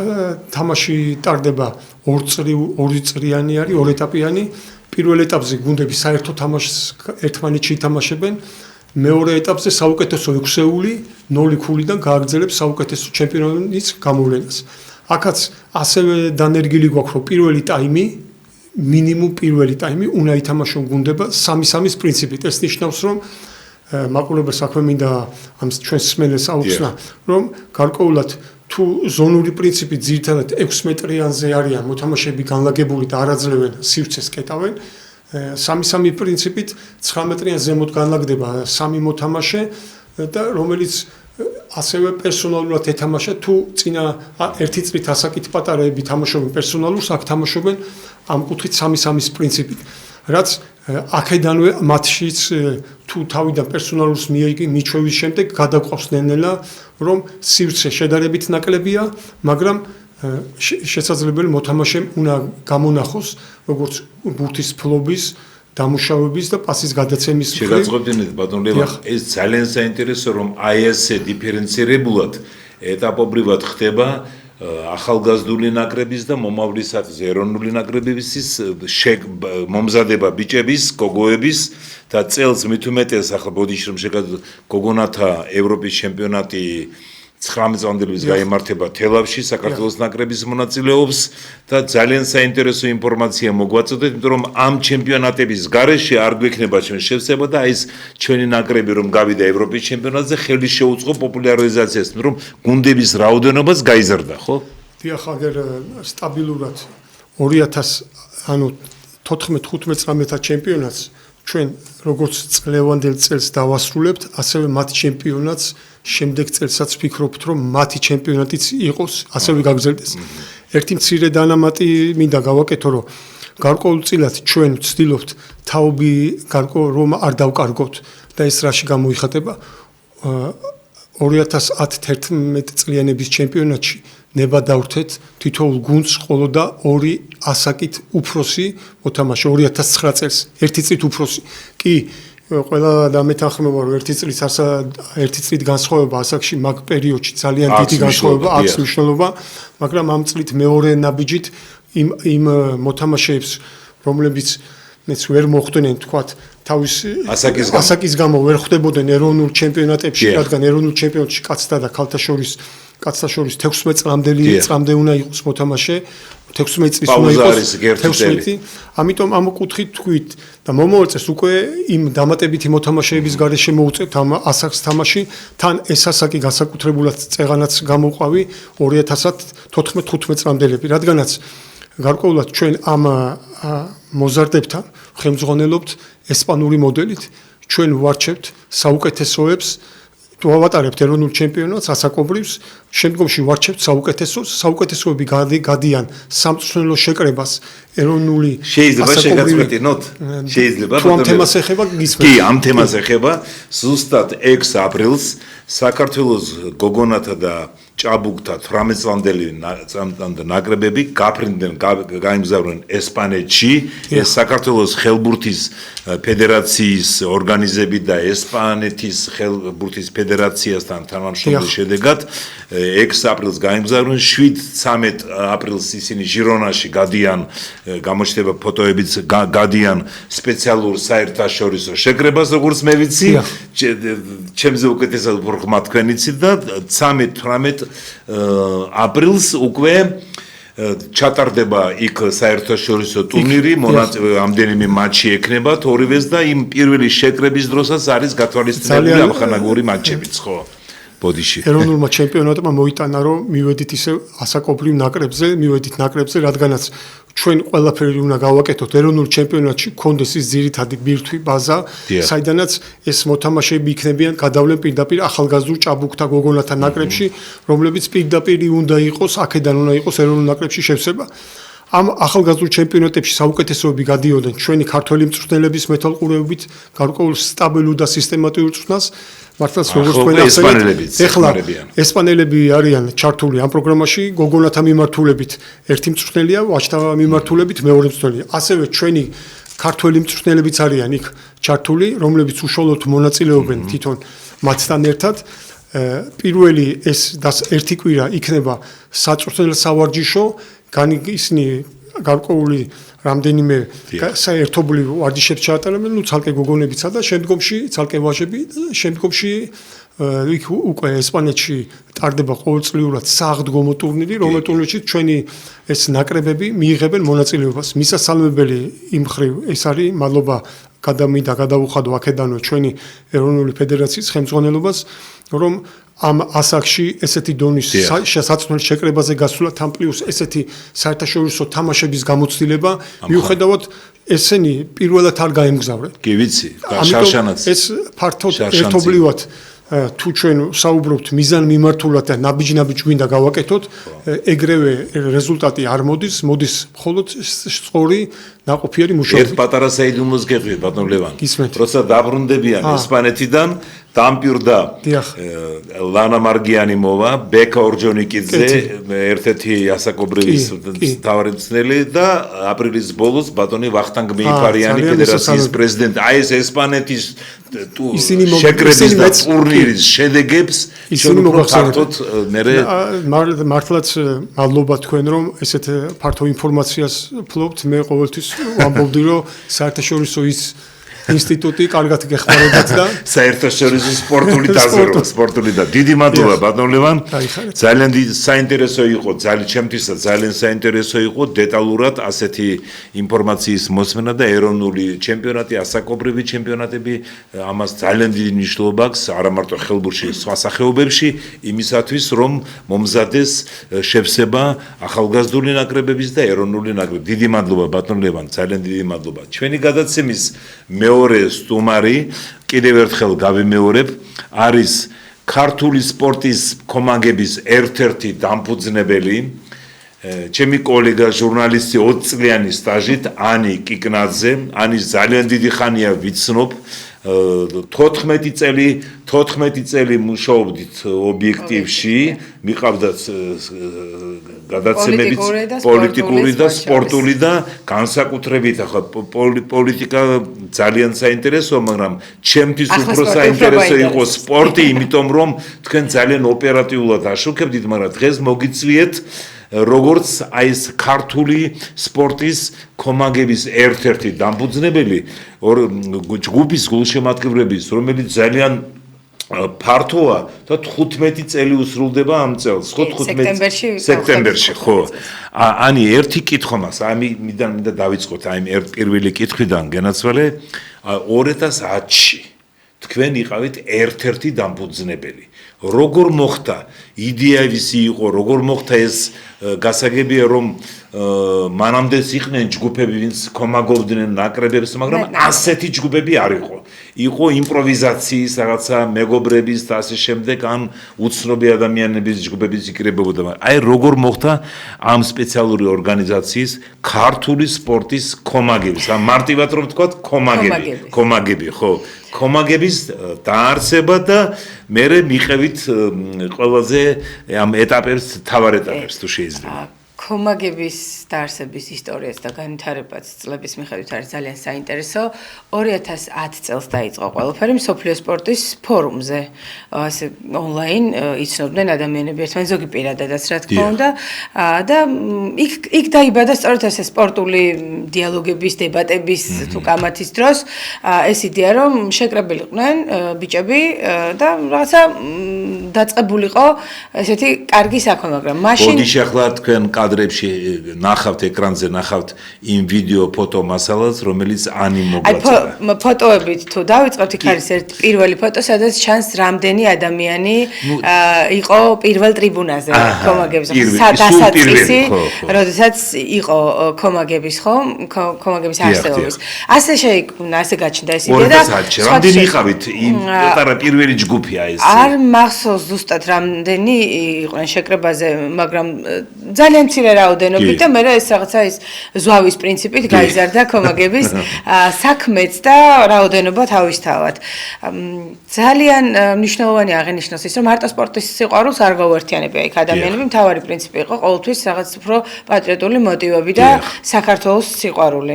თამაში ტარდება ორი წრიანი არის, ორ ეტაპიანი. პირველ ეტაპზე გუნდები საერთო თამაშს ერთმანეთში ითამაშებენ. მეორე ეტაპზე საუკეთესო 6-ეული 0 ქულიდან გააგრძელებს საუკეთესო ჩემპიონის გამოვლენას. აქაც ასევე დანერგილი გვაქვს რომ პირველი ტაიმი, მინიმუმ პირველი ტაიმი უნდა ითამაშონ გუნდება 3-3-ის პრინციპით. ეს ნიშნავს რომ მაყურებელს საქმე მინდა ამ ჩვენს სმენელს აუხსნა, რომ გარკვეულად თუ ზონური პრინციპი ძირითადად 6 მეტრიანზე არიან მოთამაშეები განლაგებული და არაძლევენ სივრცეს კეტავენ, 3-3 პრინციპით 9 მეტრიან ზემოთ განლაგდება 3 მოთამაშე და რომელიც ასევე პერსონალურად ეთამაშა თუ წინა 1 წლით ასაკით პატარაები თამაშობენ პერსონალურს, აქ თამაშობენ ამ კუთხით 3-3-ის პრინციპით. რაც აქედანვე მათშიც თუ თავიდან პერსონალურს მიჩვევის შემდეგ გადაყვავს ნელ-ნელა რომ სივრცე შედარებით ნაკლებია, მაგრამ შესაძლებელი მოთამაშემ უნდა გამონახოს როგორც ბურთის ფლობის, დამუშავების და პასის გადაცემის მხრივ. შეგაწყობდით ბატონ ლევან, ეს ძალიან საინტერესო რომ აი ესე დიფერენცირებულად ეტაპობრივად ხდება ახალგაზრდული ნაკრების და მომავლისათვის ეროვნული ნაკრებების მომზადება ბიჭების, გოგოების და წელს მით უმეტეს ახლა ბოდიში რომ შეგადო გოგონათა ევროპის ჩემპიონატი 19 წლამდელს გაიმართება თელავში საქართველოს ნაკრების მონაწილეობს და ძალიან საინტერესო ინფორმაცია მოგვაწოდეთ, იმიტომ რომ ამ ჩემპიონატების გარეშე არ გვექნება ჩვენ შევსება და ეს ჩვენი ნაკრები რომ გავიდა ევროპის ჩემპიონატზე ხელი შეუწყო პოპულარიზაციას, იმიტომ რომ გუნდების რაოდენობაც გაიზარდა, ხო? დიახ, აგერ სტაბილურად 2000 ანუ 14-15 ჩემპიონატს ჩვენ როგორც წლევანდელ წელს დავასრულებთ, ასევე მათ ჩემპიონატს შემდეგ წელსაც ვფიქრობთ, რომ მათი ჩემპიონატიც იყოს, ასევე გაგრძელდეს. ერთი მცირე დანამატი მინდა გავაკეთო, რომ გარკვეულწილად ჩვენ ვცდილობთ თაობი რომ არ დავკარგოთ და ეს რაში გამოიხატება 2010-11 წლიანების ჩემპიონატში ნება დავრთეთ თითოეულ გუნდს ყოლოდა 2 ასაკით უფროსი მოთამაშე 2009 წელს ერთი წლით უფროსი კი ყველა დამეთანხმება რომ ერთი წლით განსხვავება ასაკში მაგ პერიოდში ძალიან დიდი განსხვავება აქვს მნიშვნელობა მაგრამ ამ წლით მეორე ნაბიჯით იმ მოთამაშეებს რომლებიც მეც ვერ მოხვდნენ თქვათ თავის ასაკის გამო ვერ ხვდებოდნენ ეროვნულ ჩემპიონატებში რადგან ეროვნულ ჩემპიონატში კაცთა და ქალთა შორის 16 წლამდე უნდა იყოს მოთამაშე 16 წლის უნდა იყოს 16 ამიტომ ამ კუთხით თქვით და მომავალ უკვე იმ დამატებითი მოთამაშეების გარეშე მოუწევთ ამ ასაკს თამაში თან ეს ასაკი განსაკუთრებულად წეღანაც გამოყვავი 2014-15 წლამდელები რადგანაც გარკვეულად ჩვენ ამ მოზარდებთან ხელმძღვანელობთ ესპანური მოდელით ჩვენ ვარჩევთ საუკეთესოებს თუ ავატარებთ ეროვნულ ჩემპიონატს ასაკობრივს შემდგომში ვარჩევთ საუკეთესოები გადიან სამწვრთნელო შეკრებას ეროვნული შეიძლება შეგაწყვეტინოთ შეიძლება თუ ამ თემას ეხება გისმენთ კი ამ თემას ეხება ზუსტად 6 აპრილს საქართველოს გოგონათა და ჭაბუკთა 18 წლამდელი ნაკრებები გაფრინდნენ გაიმგზავრნენ ესპანეთში ეს საქართველოს ხელბურთის ფედერაციის ორგანიზები და ესპანეთის ხელბურთის ფედერაციასთან თანამშრომლობის შედეგად 6 აპრილს გაიმგზავრნენ 7-13 აპრილს ისინი ჟირონაში გადიან გამოჩნდება ფოტოებიც გადიან სპეციალურ საერთაშორისო შეკრებას როგორც მე ვიცი ჩემზე უკეთესად უფრო ხმა თქვენ იცით და 13-18 აპრილს უკვე ჩატარდება იქ საერთაშორისო ტურნირი ამდენიმე მატჩი ექნებათ ორივეს და იმ პირველი შეკრების დროსაც არის გათვალისწინებული ამხანაგური მატჩებიც ხო ბოდიში ეროვნულმა ჩემპიონატმა მოიტანა რომ მივედით ისე ასაკობრივ ნაკრებზე რადგანაც ჩვენ ყველაფერი უნდა გავაკეთოთ ეროვნულ ჩემპიონატში კონდეს ის ძირითადი ბირთვი ბაზა საიდანაც ეს მოთამაშეები იქნებიან გადავლენ პირდაპირ ახალგაზრდულ ჭაბუკთა გოგონათა ნაკრებში რომლებიც პირდაპირ უნდა იყოს აქედან უნდა იყოს ეროვნულ ნაკრებში შევსება ამ ახალგაზრდულ ჩემპიონატებში საუკეთესოები გადიოდნენ ჩვენი ქართველი მწვრთნელების მეთვალყურეობით გარკვეულ სტაბილურ და სისტემატიურ წვრთნას მართლაც როგორც თქვენ ახსენეთ ეხლა ესპანელები არიან ჩართული ამ პროგრამაში გოგონათა მიმართულებით ერთი მწვრთნელია ვაჟთა მიმართულებით მეორე მწვრთნელია ასევე ჩვენი ქართველი მწვრთნელებიც არიან იქ ჩართული რომლებიც უშუალოდ მონაწილეობენ თვითონ მათთან ერთად პირველი ეს ერთი კვირა იქნება საწვრთნელო სავარჯიშო ისინი გარკვეული რამდენიმე საერთობლივ ვარჯიშებს ჩაატარებენ, ცალკე გოგონებიცა და შემდგომში ცალკე ვაჟები, შემდგომში იქ უკვე ესპანეთში ტარდება ყოველწლიურად საღდგომო ტურნირი, რომელიც ტურნირში ჩვენი ეს ნაკრებები მიიღებენ მონაწილეობას. მისასალმებელი იმ ხრივ ეს არის მადლობა გადავუხადო აქედანო ჩვენი ეროვნული ფედერაციის ხელმძღვანელობას, რომ ამ ასაკში ესეთი დონის საწვრთნელ შეკრებაზე გასულა თან პლუს ესეთი საერთაშორისო თამაშების გამოცდილება მიუხედავად ესენი პირველად არ გაემგზავრნენ. კი ვიცი, შარშანაც. ეს ფართოდ ერთობლივად თუ ჩვენ საუბრობთ მიზან მიმართულად და ნაბიჯ გვინდა გავაკეთოთ, ეგრევე რეზულტატი არ მოდის მხოლოდ სწორი ნაყოფიერი მუშაობით. ერთ პატარა საიდუმლოს გეყვი ბატონ ლევან. როცა დაბრუნდებიან ესპანეთიდან დამპირდა ლანა მარგიანი მოვა, ბეკა ორჯონიკიძე, ერთ-ერთი ასაკობრივის მთავარი მწვრთნელი და აპრილის ბოლოს ბატონი ვახტანგ მეიფარიანი ფედერაციის პრეზიდენტი. აი ეს ესპანეთის შეკრების და ტურნირის შედეგებს ისინი მოგახსენებთ. მართლაც მადლობა თქვენ რომ ესეთ ფართო ინფორმაციას ფლობთ. მე ყოველთვის ვამბობდი რომ საერთაშორისო ის ინსტიტუტი კარგად გეხმარებათ და საერთაშორისო სპორტული და დიდი მადლობა ბატონ ლევან. ძალიან საინტერესო იყო, ჩემთვისაც ძალიან საინტერესო იყო დეტალურად ასეთი ინფორმაციის მოსმენა და ეროვნული ჩემპიონატი, ასაკობრივი ჩემპიონატები ამას ძალიან დიდი მნიშვნელობა აქვს არა მარტო ხელბურთში, სხვა სახეობებში იმისათვის რომ მომზადეს შევსება ახალგაზრდული ნაკრებების და ეროვნული ნაკრებების. დიდი მადლობა ბატონ ლევან, ძალიან დიდი მადლობა. ჩვენი გადაცემის მეორე სტუმარი კიდევ ერთხელ გავიმეორებ არის ქართული სპორტის კომაგების ერთ-ერთი დამფუძნებელი ჩემი კოლეგა ჟურნალისტი 20 წლიანი სტაჟით ანი კიკნაძე. ანის ძალიან დიდი ხანია ვიცნობ 14 წელი მუშაობდით ობიექტივში, მიყავდათ გადაცემებიც პოლიტიკური და სპორტული და განსაკუთრებით ახლა პოლიტიკა ძალიან საინტერესოა, მაგრამ ჩემთვის უფრო საინტერესო იყო სპორტი, იმიტომ რომ თქვენ ძალიან ოპერატიულად აშუქებდით, მაგრამ დღეს მოგიწვიეთ როგორც აი ეს ქართული სპორტის კომაგების ერთ-ერთი დამფუძნებელი ჯგუფის გულშემატკივრების, რომელიც ძალიან ფართოა და 15 წელი უსრულდება ამ წელს, ხო 15 სექტემბერში, ხო. ანი ერთი კითხვა მას, მინდა დავიწყოთ აი პირველი კითხვიდან გენაცვალე 2010-ში თქვენ იყავით ერთ-ერთი დამფუძნებელი. როგორ მოხდა იდეა ვისი იყო, როგორ მოხდა ეს გასაგებია რომ მანამდეც იყვნენ ჯგუფები, ვინც კომაგობდნენ ნაკრებებს, მაგრამ ასეთი ჯგუფები არ იყო. იყო იმპროვიზაციის რაღაცა მეგობრების და ასე შემდეგ ან უცნობი ადამიანების ჯგუფების იკრებებოდა. აი როგორ მოხდა ამ სპეციალური ორგანიზაციის ქართული სპორტის კომაგების, ან მარტივად რომ ვთქვათ კომაგები, ხო. კომაგების დაარსება და მე მიყევით ყველაზე ამ ეტაპებს, თავარ ეტაპებს თუ შეიძლება. კომაგების დაარსების ისტორიაც და განვითარებაც წლების მიხედვით არის ძალიან საინტერესო. 2010 წელს დაიწყო ყველაფერი მსოფლიო სპორტის ფორუმზე. ასე ონლაინ იცნობდნენ ადამიანები ერთმანეთს, ზოგი პირადადაც რა თქმა უნდა და იქ დაიბადა სწორედ ეს სპორტული დიალოგების, დებატების თუ კამათის დროს ეს იდეა რომ შეკრებილიყვნენ ბიჭები და რაღაცა დაწყებულიყო ესეთი კარგი საქმე, მაგრამ მაშინ ბოდიში ახლა თქვენ კადრებში ნახავთ ეკრანზე ნახავთ იმ ვიდეო ფოტო მასალას, რომელიც ანი მოგვაწოდა. აი ფოტოებით თუ დავიწყებთ, იქ არის ერთი პირველი ფოტო, სადაც ჩანს რამდენი ადამიანი იყო პირველ ტრიბუნაზე კომაგების დასაწყისი, როდესაც იყო კომაგების კომაგების არსებობის. ასე შეიქმნა, ასე გაჩნდა ეს იდეა და რამდენი იყავით იმ პირველი ჯგუფია ეს? არ მახსოვს ზუსტად რამდენი იყვნენ შეკრებაზე, მაგრამ ძალიან მცირე რაოდენობით და მე ეს რაღაცა ის ზვავის პრინციპით გაიზარდა კომაგების საქმეც და რაოდენობა თავისთავად. ძალიან მნიშვნელოვანი აღინიშნოს ის, რომ მარტო სპორტის სიყვარულს არ გავუერთიანებია იქ ადამიანები, მთავარი პრინციპი იყო ყოველთვის რაღაც უფრო პატრიოტული მოტივები და საქართველოს სიყვარული.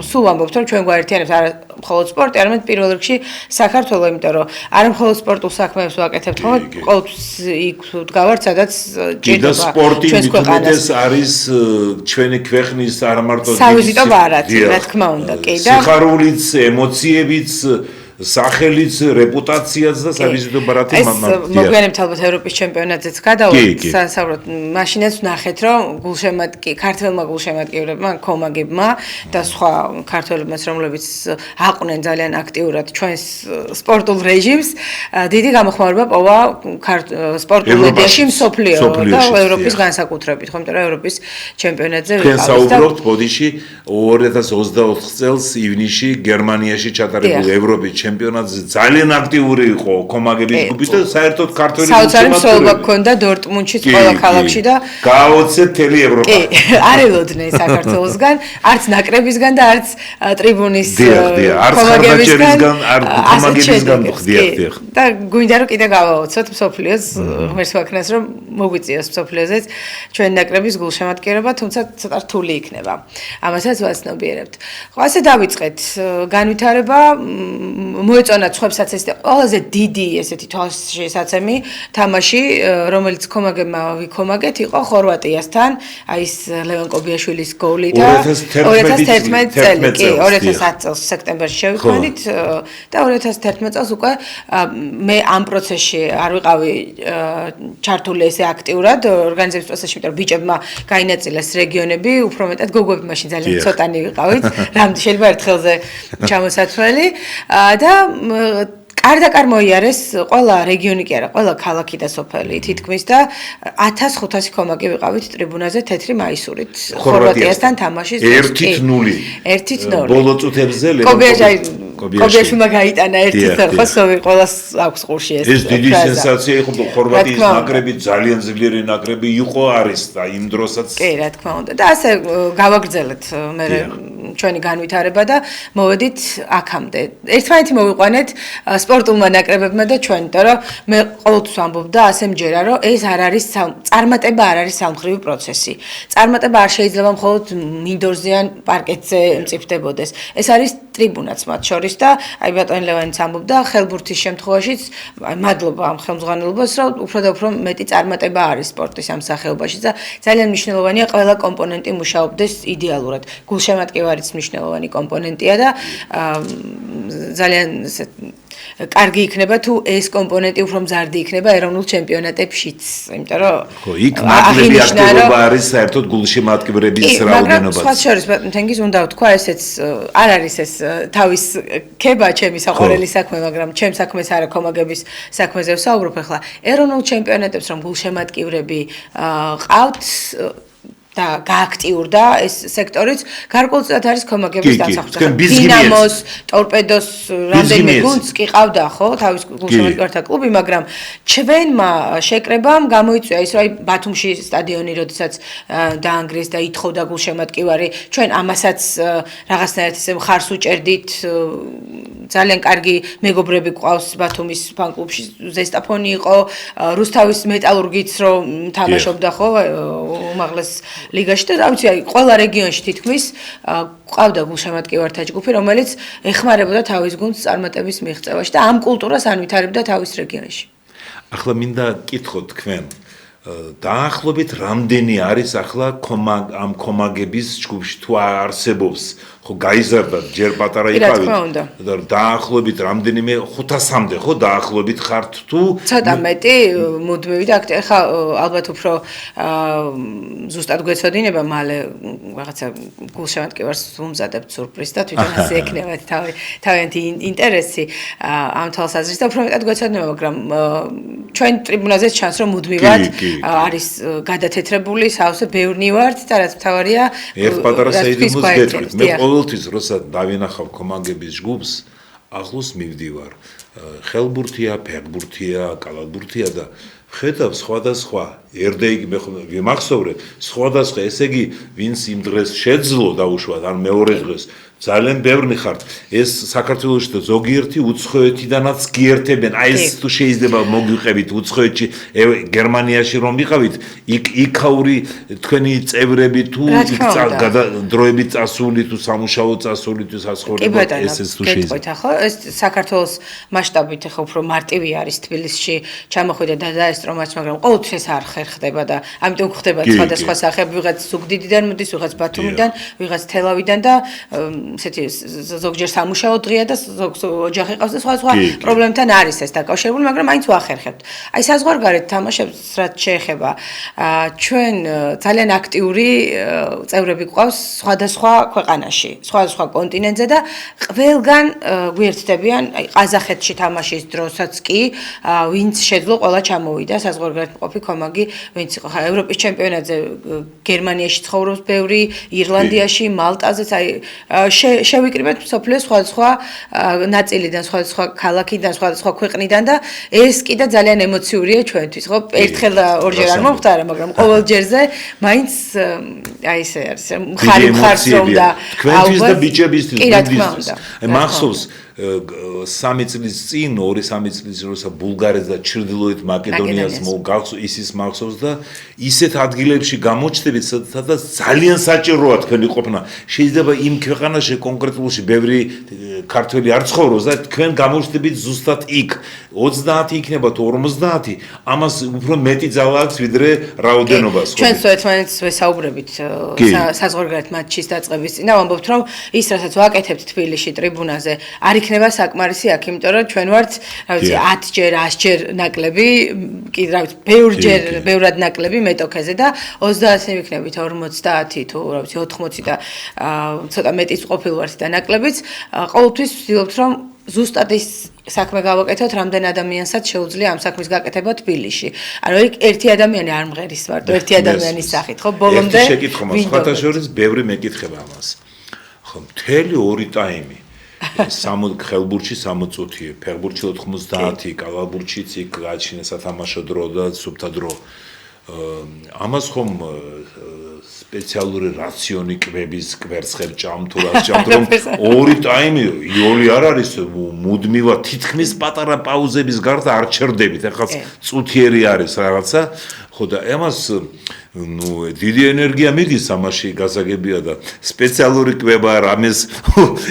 სულ ვამბობთ, რომ ჩვენ გვაერთიანებს არა მხოლოდ სპორტი, არამედ პირველ რიგში საქართველო, იმიტომ რომ არა მხოლოდ სპორტულ საქმეებს ვაკეთებთ, ხოლმე ყოველთვის იქ ვდგავართ, სადაც ჭირდება სპორტი მithumetes არის ჩვენი ქვეყნის არ მარტო სავიზიტო ბარათი, რა თქმა უნდა, კი და სიხარულიც, ემოციებიც სახელიც, რეპუტაციაც და სავიზიტო ბარათი მოგვიანებით ალბათ ევროპის ჩემპიონატზეც გადავართ, სასაუბრად, მაშინაც ვნახეთ, რომ ქართველმა გულშემატკივრებმა, კომაგებმა და სხვა ქართველებმაც, რომლებიც აყვნენ ძალიან აქტიურად ჩვენს სპორტულ რეჟიმს, დიდი გამოხმაურება პოვა სპორტულ მედიაში მსოფლიო და ევროპის განსაკუთრებით, ხო, იმიტომ რომ ევროპის ჩემპიონატზე ვიყავით. თქვენ საუბრობთ ბოდიში 2024 წელს ივნისში გერმანიაში ჩატარებულ ევროპის ჩემპიონატზე ძალიან აქტიური იყო კომაგების ჯგუფი და საერთოდ ქართველი საოცარი მსვლელობა ჰქონდა დორტმუნდში, ყველა ქალაქში და გააოცეთ მთელი ევროპა. კი, არ ელოდნენ საქართველოსგან, არც ნაკრებისგან და არც ტრიბუნის კომაგებისგან, არ კომაგებისგან ხდიახ. და გვინდა რომ კიდე გავაოცოთ მსოფლიოს ღმერთს ვაქნას რომ მოგვიწიოს მსოფლიოზეც ჩვენი ნაკრების გულშემატკივრება, თუმცა ცოტა რთული იქნება. ამასაც ვაცნობიერებთ. ხო, ასე დავიწყეთ განვითარება მოეწონათ ხვებსაც ეს ყველაზე დიდი ესეთი თვალშესაცემი თამაში, რომელიც ქომაგებმა ვიქომაგეთ, იყო ხორვატიასთან, აი ეს ლევან კობიაშვილის გოლი და 2011 წელი, კი, 2010 წელს სექტემბერში შევიქმნით და 2011 წელს უკვე მე ამ პროცესში არ ვიყავი ჩართული ესე აქტიურად ორგანიზების პროცესში, იმიტომ რომ ბიჭებმა გაინაწილეს რეგიონები, უფრო მეტად გოგოები მაშინ ძალიან ცოტანი ვიყავით, რამდენი შეიძლება ერთ ხელზე ჩამოსათვლელი და კარდაკარ მოიარეს ყველა რეგიონი კი არა, ყველა ქალაქი და სოფელი თითქმის და 1500 ქომაგი ვიყავით ტრიბუნაზე თეთრი მაისურით ხორვატიასთან თამაშის 1-0. 1-0. ბოლო წუთებზე კობიაშვილმა გაიტანა 1-0, ხო, ყველას აქვს ყურში ეს. ეს დიდი სენსაცია იყო, ხორვატიის ნაკრები ძალიან ძლიერი ნაკრები იყო არის და იმ დროსაც კი, რა თქმა უნდა. და ასე გავაგრძელეთ მე ჩვენი განვითარება და მოვედით აქამდე. ერთმანეთი მოვიყვანეთ სპორტულმა ნაკრებებმა და ჩვენ, იმიტომ რომ მე ყოველთვის ვამბობდა ასე მჯერა, რომ ეს არ არის წარმატება არ არის სამხრივი პროცესი. წარმატება არ შეიძლება მხოლოდ მინდორზე ან პარკეტზე მწიფდებოდეს. ეს არის ტრიბუნაც მათ შორის და აი ბატონ ლევანიც ამბობდა ხელბურთის შემთხვევაშიც აი მადლობა ამ ხელმძღვანელობას რომ უფრო და უფრო მეტი წარმატება არის სპორტის ამ სახეობაში და ძალიან მნიშვნელოვანია ყველა კომპონენტი მუშაობდეს იდეალურად. გულშემატკივარიც მნიშვნელოვანი კომპონენტია და ძალიან კარგი იქნება თუ ეს კომპონენტი უფრო მზარდი იქნება ეროვნულ ჩემპიონატებშიც, იმიტომ რომ ხო, იქ ნაკლები აქტივობა არის საერთოდ გულშემატკივრების რაოდენობა. სხვა შორის ბატონ თენგიზ უნდა ვთქვა, ესეც არ არის ეს თავის ქება ჩემი საყვარელი საქმე, მაგრამ ჩემ საქმეს არა ქომაგების საქმეზე ვსაუბრობ ახლა. ეროვნულ ჩემპიონატებს რომ გულშემატკივრები ყავთ და გააქტიურდა ეს სექტორიც, გარკვეულწილად არის ქომაგების დასახვა. დინამოს, ტორპედოს რამდენიმე გუნდს კი ყავდა, ხო, თავის გულშემატკივართა კლუბი, მაგრამ ჩვენმა შეკრებამ გამოიწვია ის, რომ აი ბათუმში სტადიონი, როდესაც დაანგრიეს და ითხოვდა გულშემატკივარი, ჩვენ ამასაც რაღაცნაირად ესე მხარს უჭერდით. ძალიან კარგი მეგობრები გვყავს ბათუმის ფან-კლუბში, ზესტაფონი იყო, რუსთავის მეტალურგიც რომ თამაშობდა, ხო, უმაღლეს ლიგაში და რა ვიცი, აი ყველა რეგიონში თითქმის ყავდა გულშემატკივართა ჯგუფი, რომელიც ეხმარებოდა თავის გუნდს წარმატების მიღწევაში და ამ კულტურას ანვითარებდა თავის რეგიონში. ახლა მინდა კითხო თქვენ დაახლოებით რამდენი არის ახლა ამ ქომაგების ჯგუფში თუ არსებობს ხო გაიზარდა ჯერ პატარა იყავით და დაახლოებით რამდენიმე 500-მდე ხო დაახლოებით ხართ თუ ცოტა მეტი მუდმივი და ახლა ალბათ უფრო ზუსტად გვეცოდინება მალე რაღაცა გულშემატკივარს ვუმზადებთ სურპრიზს და თვითონ ასე ექნებათ თავიანთი ინტერესი ამ თვალსაზრისით და უფრო მეტად გვეცოდინება, მაგრამ ჩვენ ტრიბუნაზე ჩანს რომ მუდმივად არის გადათეთრებული სავსე ბევრი ვართ და რაც მთავარია ერთ პატარა საიდუმლოს გეტყვით მე ყოველთვის როცა დავინახავ ქომაგების ჯგუფს ახლოს მივდივარ ხელბურთია, ფეხბურთია, კალათბურთია და ხედავ სხვადასხვა ერდეიგი მე ვიმახსოვრე სხვადასხვა ესე იგი ვინც იმ დღეს შეძლო დაუშვათ ან მეორე დღეს ძალიან ბევრი ხართ ეს საქართველოში და ზოგიერთი უცხოეთიდანაც გიერთებენ აი ეს თუ შეიძლება მოგვიყევით უცხოეთში გერმანიაში რომ ვიყავით იქაური თქვენი წევრები თუ დროებით წასული თუ სამუშაო წასული თუ სასწავლებლო ეს თუ შეიძლება ხო ეს საქართველოს მასშტაბით ხო უფრო მარტივი არის თბილისში ჩამოხვიდა და დაესწრო მას მაგრამ ყოველთვის ეს არ ხერხდება და ამიტომ ხდება სხვადასხვა სახეები ვიღაც ზუგდიდიდან მოდის ვიღაც ბათუმიდან ვიღაც თელავიდან და ესეთი ზოგჯერ სამუშაო დღეა და ოჯახი ყავს და სხვა პრობლემთან არის ეს დაკავშირებული, მაგრამ მაინც ვახერხებთ. აი საზღვარგარეთ თამაშებს რაც შეეხება, ჩვენ ძალიან აქტიური წევრები გვყავს სხვადასხვა ქვეყანაში, სხვადასხვა კონტინენტზე და ყველგან გვიერთდებიან, აი ყაზახეთში თამაშის დროსაც კი, ვინც შეძლო ყველა ჩამოვიდა საზღვარგარეთ მყოფი ქომაგი, ვინც იყო ხა ევროპის ჩემპიონატზე გერმანიაში ცხოვრობს ბევრი, ირლანდიაში, მალტაზეც აი შევიკრიბეთ მსოფლიოს სხვადასხვა ნაწილიდან, სხვადასხვა ქალაქიდან, სხვადასხვა ქვეყნიდან და ეს კიდე ძალიან ემოციურია ჩვენთვის, ხო? ერთხელ და ორჯერ არ მომხდარა, მაგრამ ყოველ ჯერზე მაინც აი ესე არის, მხარს უნდა თქვენთვის და ბიჭებისთვის მიდისთვის. აი მახსოვს 3 წლის წინ, 2-3 წლის როცა ბულგარეთს და ჩრდილოეთ მაკედონიას ადამიანს ისის მახსოვს და ისეთ ადგილებში გამოჩნდებით, სადაც ძალიან საჭიროა თქვენი ყოფნა. შეიძლება იმ ქვეყანაში კონკრეტულში ბევრი ქართველი არ ცხოვრობს და თქვენ გამოჩნდებით ზუსტად იქ. 30 იქნება თუ 50, ამას უფრო მეტი ძალა აქვს ვიდრე რაოდენობას. ჩვენ ერთმანეთს ვესაუბრებით საზღვარგარეთ მატჩის დაწყების წინ და ვამბობთ, რომ ის რასაც ვაკეთებთ თბილისში ტრიბუნაზე, არ იქნება საკმარისი აქ, იმიტომ რომ ჩვენ ვართ, რა ვიცი, 10ჯერ, 100ჯერ ნაკლები, კი რა ვიცი, ბევრად ნაკლები მეტოქეზე და 30-ი ვიქნებით 50 თუ რა ვიცი 80 და ცოტა მეტიც ყოფილვართ და ნაკლებიც, ყოველთვის ვცდილობთ, რომ ზუსტად ის საქმე გავაკეთოთ, რამდენ ადამიანსაც შეუძლია ამ საქმის გაკეთება თბილისში. ანუ იქ ერთი ადამიანი არ მღერის მარტო, ერთი ადამიანის სახით, ხო, ბოლომდე. ერთი შეკითხვა მაქვს, სხვათა შორის ბევრი მეკითხება ამას. ხო, მთელი 2 ტაიმი. ხელბურთში 60 წუთია, ფეხბურთში 90, კალათბურთშიც იქ გააჩინა სათამაშო დრო და სუფთა დრო. ამას ხომ სპეციალური რაციონი კვების კვერცხებ ჭამ თუ რა ჭამ, რომ 2 ტაიმი იოლი არ არის, მუდმივად თითქმის პატარა პაუზების გარდა არ ჩერდებით, ახლა წუთიერი არის რაღაცა, ხო და ამას დიდი ენერგია მიდის ამაში გასაგებია და სპეციალური კვება რამეს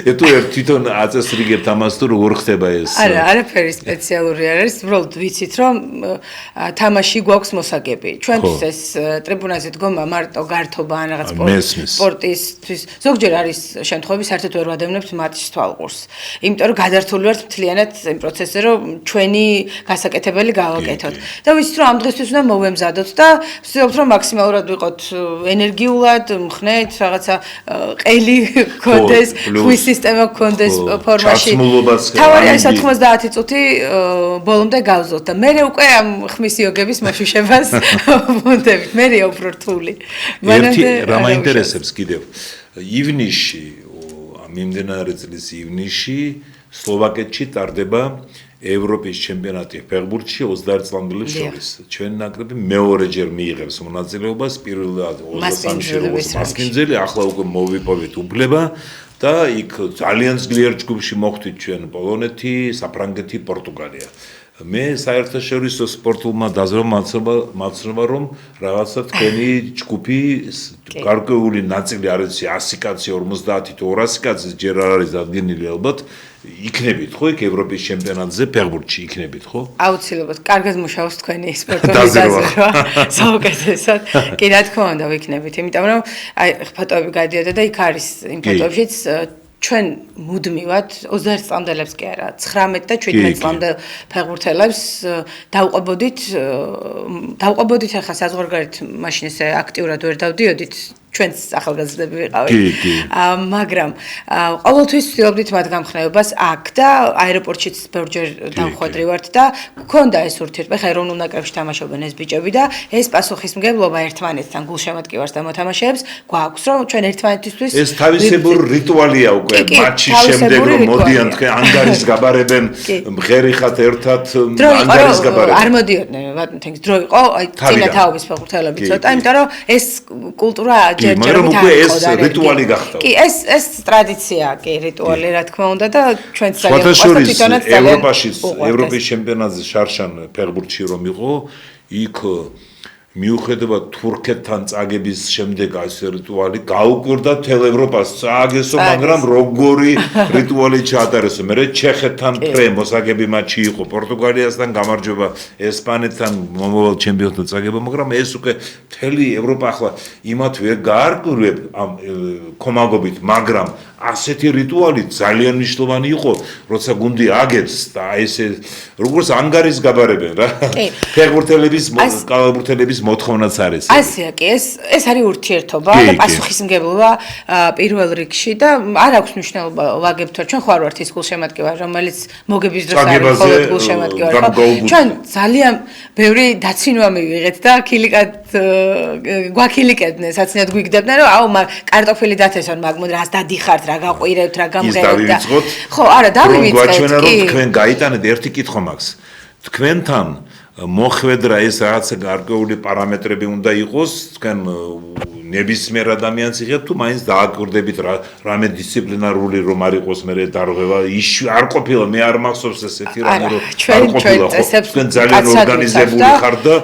ეთუ თვითონ აწესრიგებთ ამას თუ როგორ ხდება ეს? არა, არაფერი სპეციალური არ არის, უბრალოდ ვიცით რომ თამაში გვაქვს მოსაგები. ჩვენთვის ეს ტრიბუნაზე დგომა მარტო გართობა ან რაღაც სპორტისთვის ზოგჯერ არის შემთხვევები საერთოდ ვერ ვადევნებთ მატჩს თვალყურს. იმიტომ რომ გადართული ვართ მთლიანად იმ პროცესზე რომ ჩვენი გასაკეთებელი გავაკეთოთ. და ვიცით რომ ამ დღესთვის უნდა მოვემზადოთ და ვცდილობთ რომ მაქსიმალურად ვიყოთ ენერგიულად, მხნეთ, რაღაცა ყელი გქონდეს, ხმის სისტემა გქონდეს ფორმაში. თავი არის 90 წუთი ბოლომდე გავზოთ და მე უკვე ამ ხმის იოგების მოშუშებას ვუნდებით. მერეა უფრო რთული. ერთი რა მაინტერესებს კიდევ ივნისში, მიმდინარე წლის ივნისში სლოვაკეთში ტარდება ევროპის ჩემპიონატი ფეხბურთში 20 წლამდელებს შორის. ჩვენ ნაკრები მეორეჯერ მიიღებს მონაწილეობას, პირველად 23-ში როგორც მასპინძელი, ახლა უკვე მოვიპოვეთ უფლება და იქ ძალიან ძლიერ ჯგუფში მოხვდით ჩვენ პოლონეთი, საფრანგეთი, პორტუგალია. მე საერთაშორისო სპორტულმა დაზრმა მაცნობა რომ რაღაცა თქვენი ჯგუფი გარკვეული ნაწილი არის 100 კაცი, 50 თუ 200 კაცი ჯერ არ არის დადგენილი ალბათ. იქნებით ხო იქ ევროპის ჩემპიონატზე ფეხბურთში იქნებით ხო? აუცილებლად. კარგად მუშაობს თქვენი სპორტული დაზრმა. საუკეთესოდ. კი რა თქმა უნდა ვიქნებით, იმიტომ რომ აი ფოტოები გადიოდა და იქ არის იმ ფოტოებშიც ჩვენ მუდმივად 20 წლამდელებს კი არა, 19 და 17 წლამდელ ფეხბურთელებს დავყვებოდით ახლა საზღვარგარეთ მაშინ ესე აქტიურად ვერ დავდიოდით. ჩვენც ახალგაზრდები ვიყავით. მაგრამ ყოველთვის ვცდილობდით მათ გამხნევებას აქ და აეროპორტშიც ბევრჯერ დამხვედრი ვართ და გქონდა ეს ურთიერთობა, ხა ეროვნულ ნაკრებში თამაშობენ ეს ბიჭები და ეს პასუხისმგებლობა ერთმანეთთან გულშემატკივარს და მოთამაშეებს გვაქვს, რომ ჩვენ ერთმანეთისთვის ეს თავისებური რიტუალია უკვე მატჩის შემდეგ რომ მოდიან თქვენ ანგარის გაბარებენ, მღერი ხათ ერთად ანგარის გაბარებენ. არ მოდიოდნენ, ბატონთენგის დრო იყო, აი წინა თაობის ფეხბურთელები ცოტა, იმიტომ რომ ეს კულტურა მაგრამ უკვე ეს რიტუალი გახდა. კი, ეს ტრადიცია, კი, რიტუალი რა თქმა უნდა და ჩვენც ძალიან ევროპის ჩემპიონატზე შარშან ფეხბურთში რომ იყო, იქ მიუხედავად თურქეთთან წაგების შემდეგ ეს რიტუალი გაუკვირდა თელ ევროპას წააგესო, მაგრამ როგორი რიტუალი ჩაატარესო. მე ჩეხეთთან მოსაგები მატჩი იყო, პორტუგალიასთან გამარჯვება, ესპანეთთან მომავალ ჩემპიონატთან წაგება, მაგრამ ეს უკვე მთელი ევროპა ახლა იმათ ვერ გაარკვევებ ამ კომაგობით, მაგრამ ასეთი რიტუალი ძალიან მნიშვნელოვანი იყო, როცა გუნდი აგებს და ესე როგორც ანგარის გაბარებენ რა. ფეხბურთელების, კალათბურთელების მოთხოვნაც არის. ასეა კი, ეს არის ურთიერთობა და პასუხისმგებლობა პირველ რიგში და არ აქვს მნიშვნელობა ვაგებთ ჩვენ ხო არ ვართ ის გულშემატკივარი, რომელიც მოგების დროს არის მხოლოდ გულშემატკივარი. ჩვენ ძალიან ბევრი დაცინვა მივიღეთ და ქილიკად გვაქილიკებდნენ, საცნიად გვიგდებდნენ, რომ აუ კარტოფილი დათესონ, მაგმოდ რას დადიხართ, რა გაყვირებთ, რა გამღერებთ და ხო, არა, დავივიწყეთ კი. რომ თქვენ გაიტანეთ ერთი კითხვა მაქვს. თქვენთან მოხვედრა ეს რაღაცა გარკვეული პარამეტრები უნდა იყოს, თქვენ ნებისმიერ ადამიანს იღებთ თუ მაინც დააკვირდებით რამე დისციპლინარული რომ არ იყოს მე დარღვევა არ ყოფილა მე არ მახსოვს ესეთი რამე რომ არ ყოფილა თქვენ ძალიან ორგანიზებული ხართ და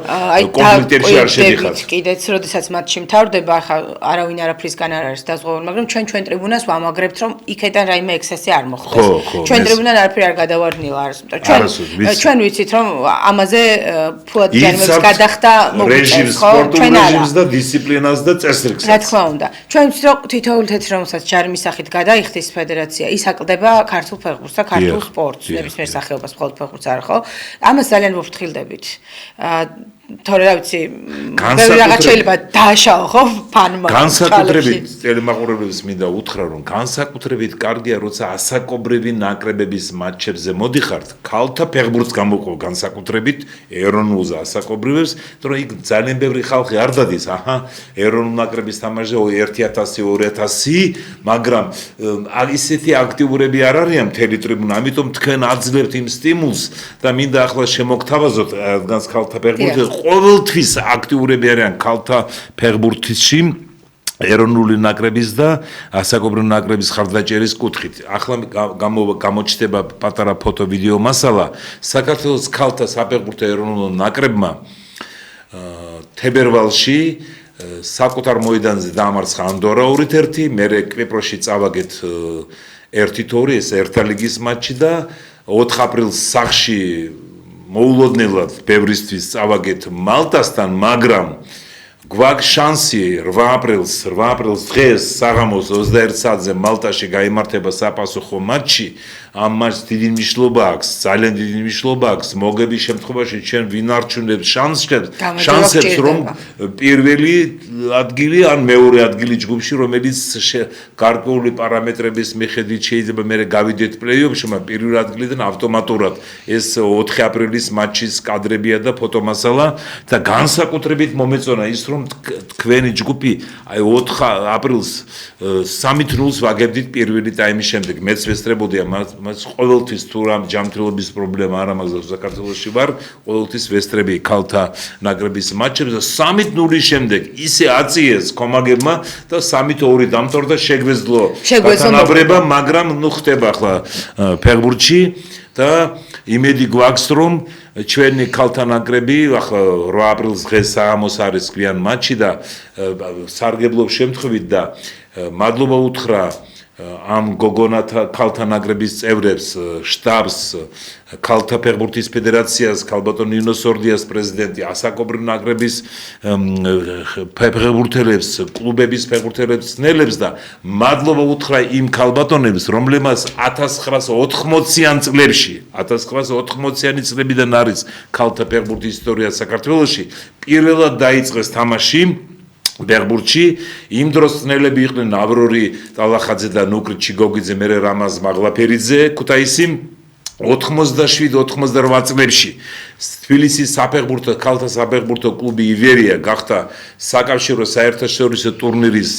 კონფლიქტებში არ შედიხართ კიდეც როდესაც მატჩი მთავრდება ახლა არავინ არაფრისგან არ არის დაზღვეული მაგრამ ჩვენ ტრიბუნას ვამაგრებთ რომ იქიდან რაიმე ექსესი არ მოხდეს ჩვენ ტრიბუნან არაფერი არ გადავარდნილა არის ჩვენ ვიცით რომ ამაზე ფულად ჯერმებს გადახდა რეჟიმს სპორტულ რეჟიმს და დისციპლინას და წესრიგს რა თქმა უნდა ჩვენ ვიცით რომ თითოეული თეთრი რომელსაც ჯარიმის სახით გადაიხდის ფედერაცია ის აკლდება ქართულ ფეხბურთს და ქართულ სპორტს ნებისმიერ სახეობას მხოლოდ ფეხბურთს არ ხო ამას ძალიან ვუფრთხილდებით თორე რა ვიცი ბევრი რაღაც შეიძლება დააშაო ხო ფანმა განსაკუთრებით ტელემაყურებლებს მინდა უთხრა რომ განსაკუთრებით კარგია როცა ასაკობრივი ნაკრებების მატჩებზე მოდიხართ ქალთა ფეხბურთს გამოყო განსაკუთრებით ეროვნულზე ასაკობრივებს თორე იქ ძალიან ბევრი ხალხი არ დადის აჰა ეროვნულ ნაკრების თამაშზე 1000 2000 მაგრამ ისეთი აქტიურები არ არიან მთელი ტრიბუნა ამიტომ თქვენ აძლევთ იმ სტიმულს და მინდა ახლა შემოგთავაზოთ რადგანაც ქალთა ფეხბურთი ყოველთვის აქტიურები არიან ქალთა ფეხბურთში ეროვნული ნაკრების და ასაკობრივი ნაკრების ხარდაჭერის კუთხით. ახლა გამოჩნდება პატარა ფოტო ვიდეო მასალა საქართველოს ქალთა საფეხბურთო ეროვნულ ნაკრებმა თებერვალში საკუთარ მოედანზე დაამარცხა ანდორა 2-1, მერე კვიპროსში წავაგეთ 1-2, ეს ერთა ლიგის მატჩი და 4 აპრილს სახში მოულოდნელად ბევრისთვის წავაგეთ მალტასთან, მაგრამ გვაქვს შანსი 8 აპრილს დღეს საღამოს 21 საათზე მალტაში გაიმართება საფასუხო მატჩი. ამ მატჩს დიდი მნიშვნელობა აქვს, ძალიან დიდი მნიშვნელობა აქვს. მოგების შემთხვევაში ჩვენ ვინ არჩუნებს შანსებს რომ პირველი ადგილი ან მეორე ადგილი ჯგუფში რომელიც გარკვეული პარამეტრების მიხედვით შეიძლება მე გავიდეთ პლეი-ოფში, მაგრამ პირველი ადგილიდან ავტომატურად ეს 4 აპრილის მატჩის კადრებია და ფოტომასალა და განსაკუთრებით მომეწონა ის რომ თქვენი ჯგუფი აი 4 აპრილს 3-0-ს ვაგებდით პირველი ტაიმის შემდეგ. მეც ვესწრებოდია მას ყოველთვის თუ რამ ჯანმრთელობის პრობლემა არ ამაზავს საქართველოში ვარ, ყოველთვის ვესწრები ქალთა ნაკრების მატჩებს და 3-0-ის შემდეგ ისე აწიეს კომაგებმა და 3-2 დამთავრდა შეგვეძლო თანაბრება, მაგრამ ნუ ხდება ახლა ფეხბურთში და იმედი გვაქვს რომ ჩვენი ქალთა ნაკრები ახლა 8 აპრილს დღეს საღამოს არის გვიან მატჩი და სარგებლობს შემთხვევით და მადლობა უთხრა ამ გოგონათა ქალთა ნაკრების წევრებს, შტაბს, ქალთა ფეხბურთის ფედერაციას, ქალბატონ ნინო სორდიას პრეზიდენტი, ასაკობრივი ნაკრების ფეხბურთელებს, კლუბების ფეხბურთელებს, ნელებს და მადლობა უთხრა იმ ქალბატონებს, რომლებმაც 1980-იან წლებში, 1980-იანი წლებიდან არის ქალთა ფეხბურთის ისტორია საქართველოში, პირველად დაიწყეს თამაში ფეხბურთში იმ დროს წნელები იყვნენ ავრორი ტალახაძე და ნუკრი ჩიგოგიძე, მერე რამაზ მაღლაფერიძე, ქუთაისი 87-88 წლებში თბილისის საფეხბურთო ქალთა საფეხბურთო კლუბი ივერია გახდა საკავშირო საერთაშორისო ტურნირის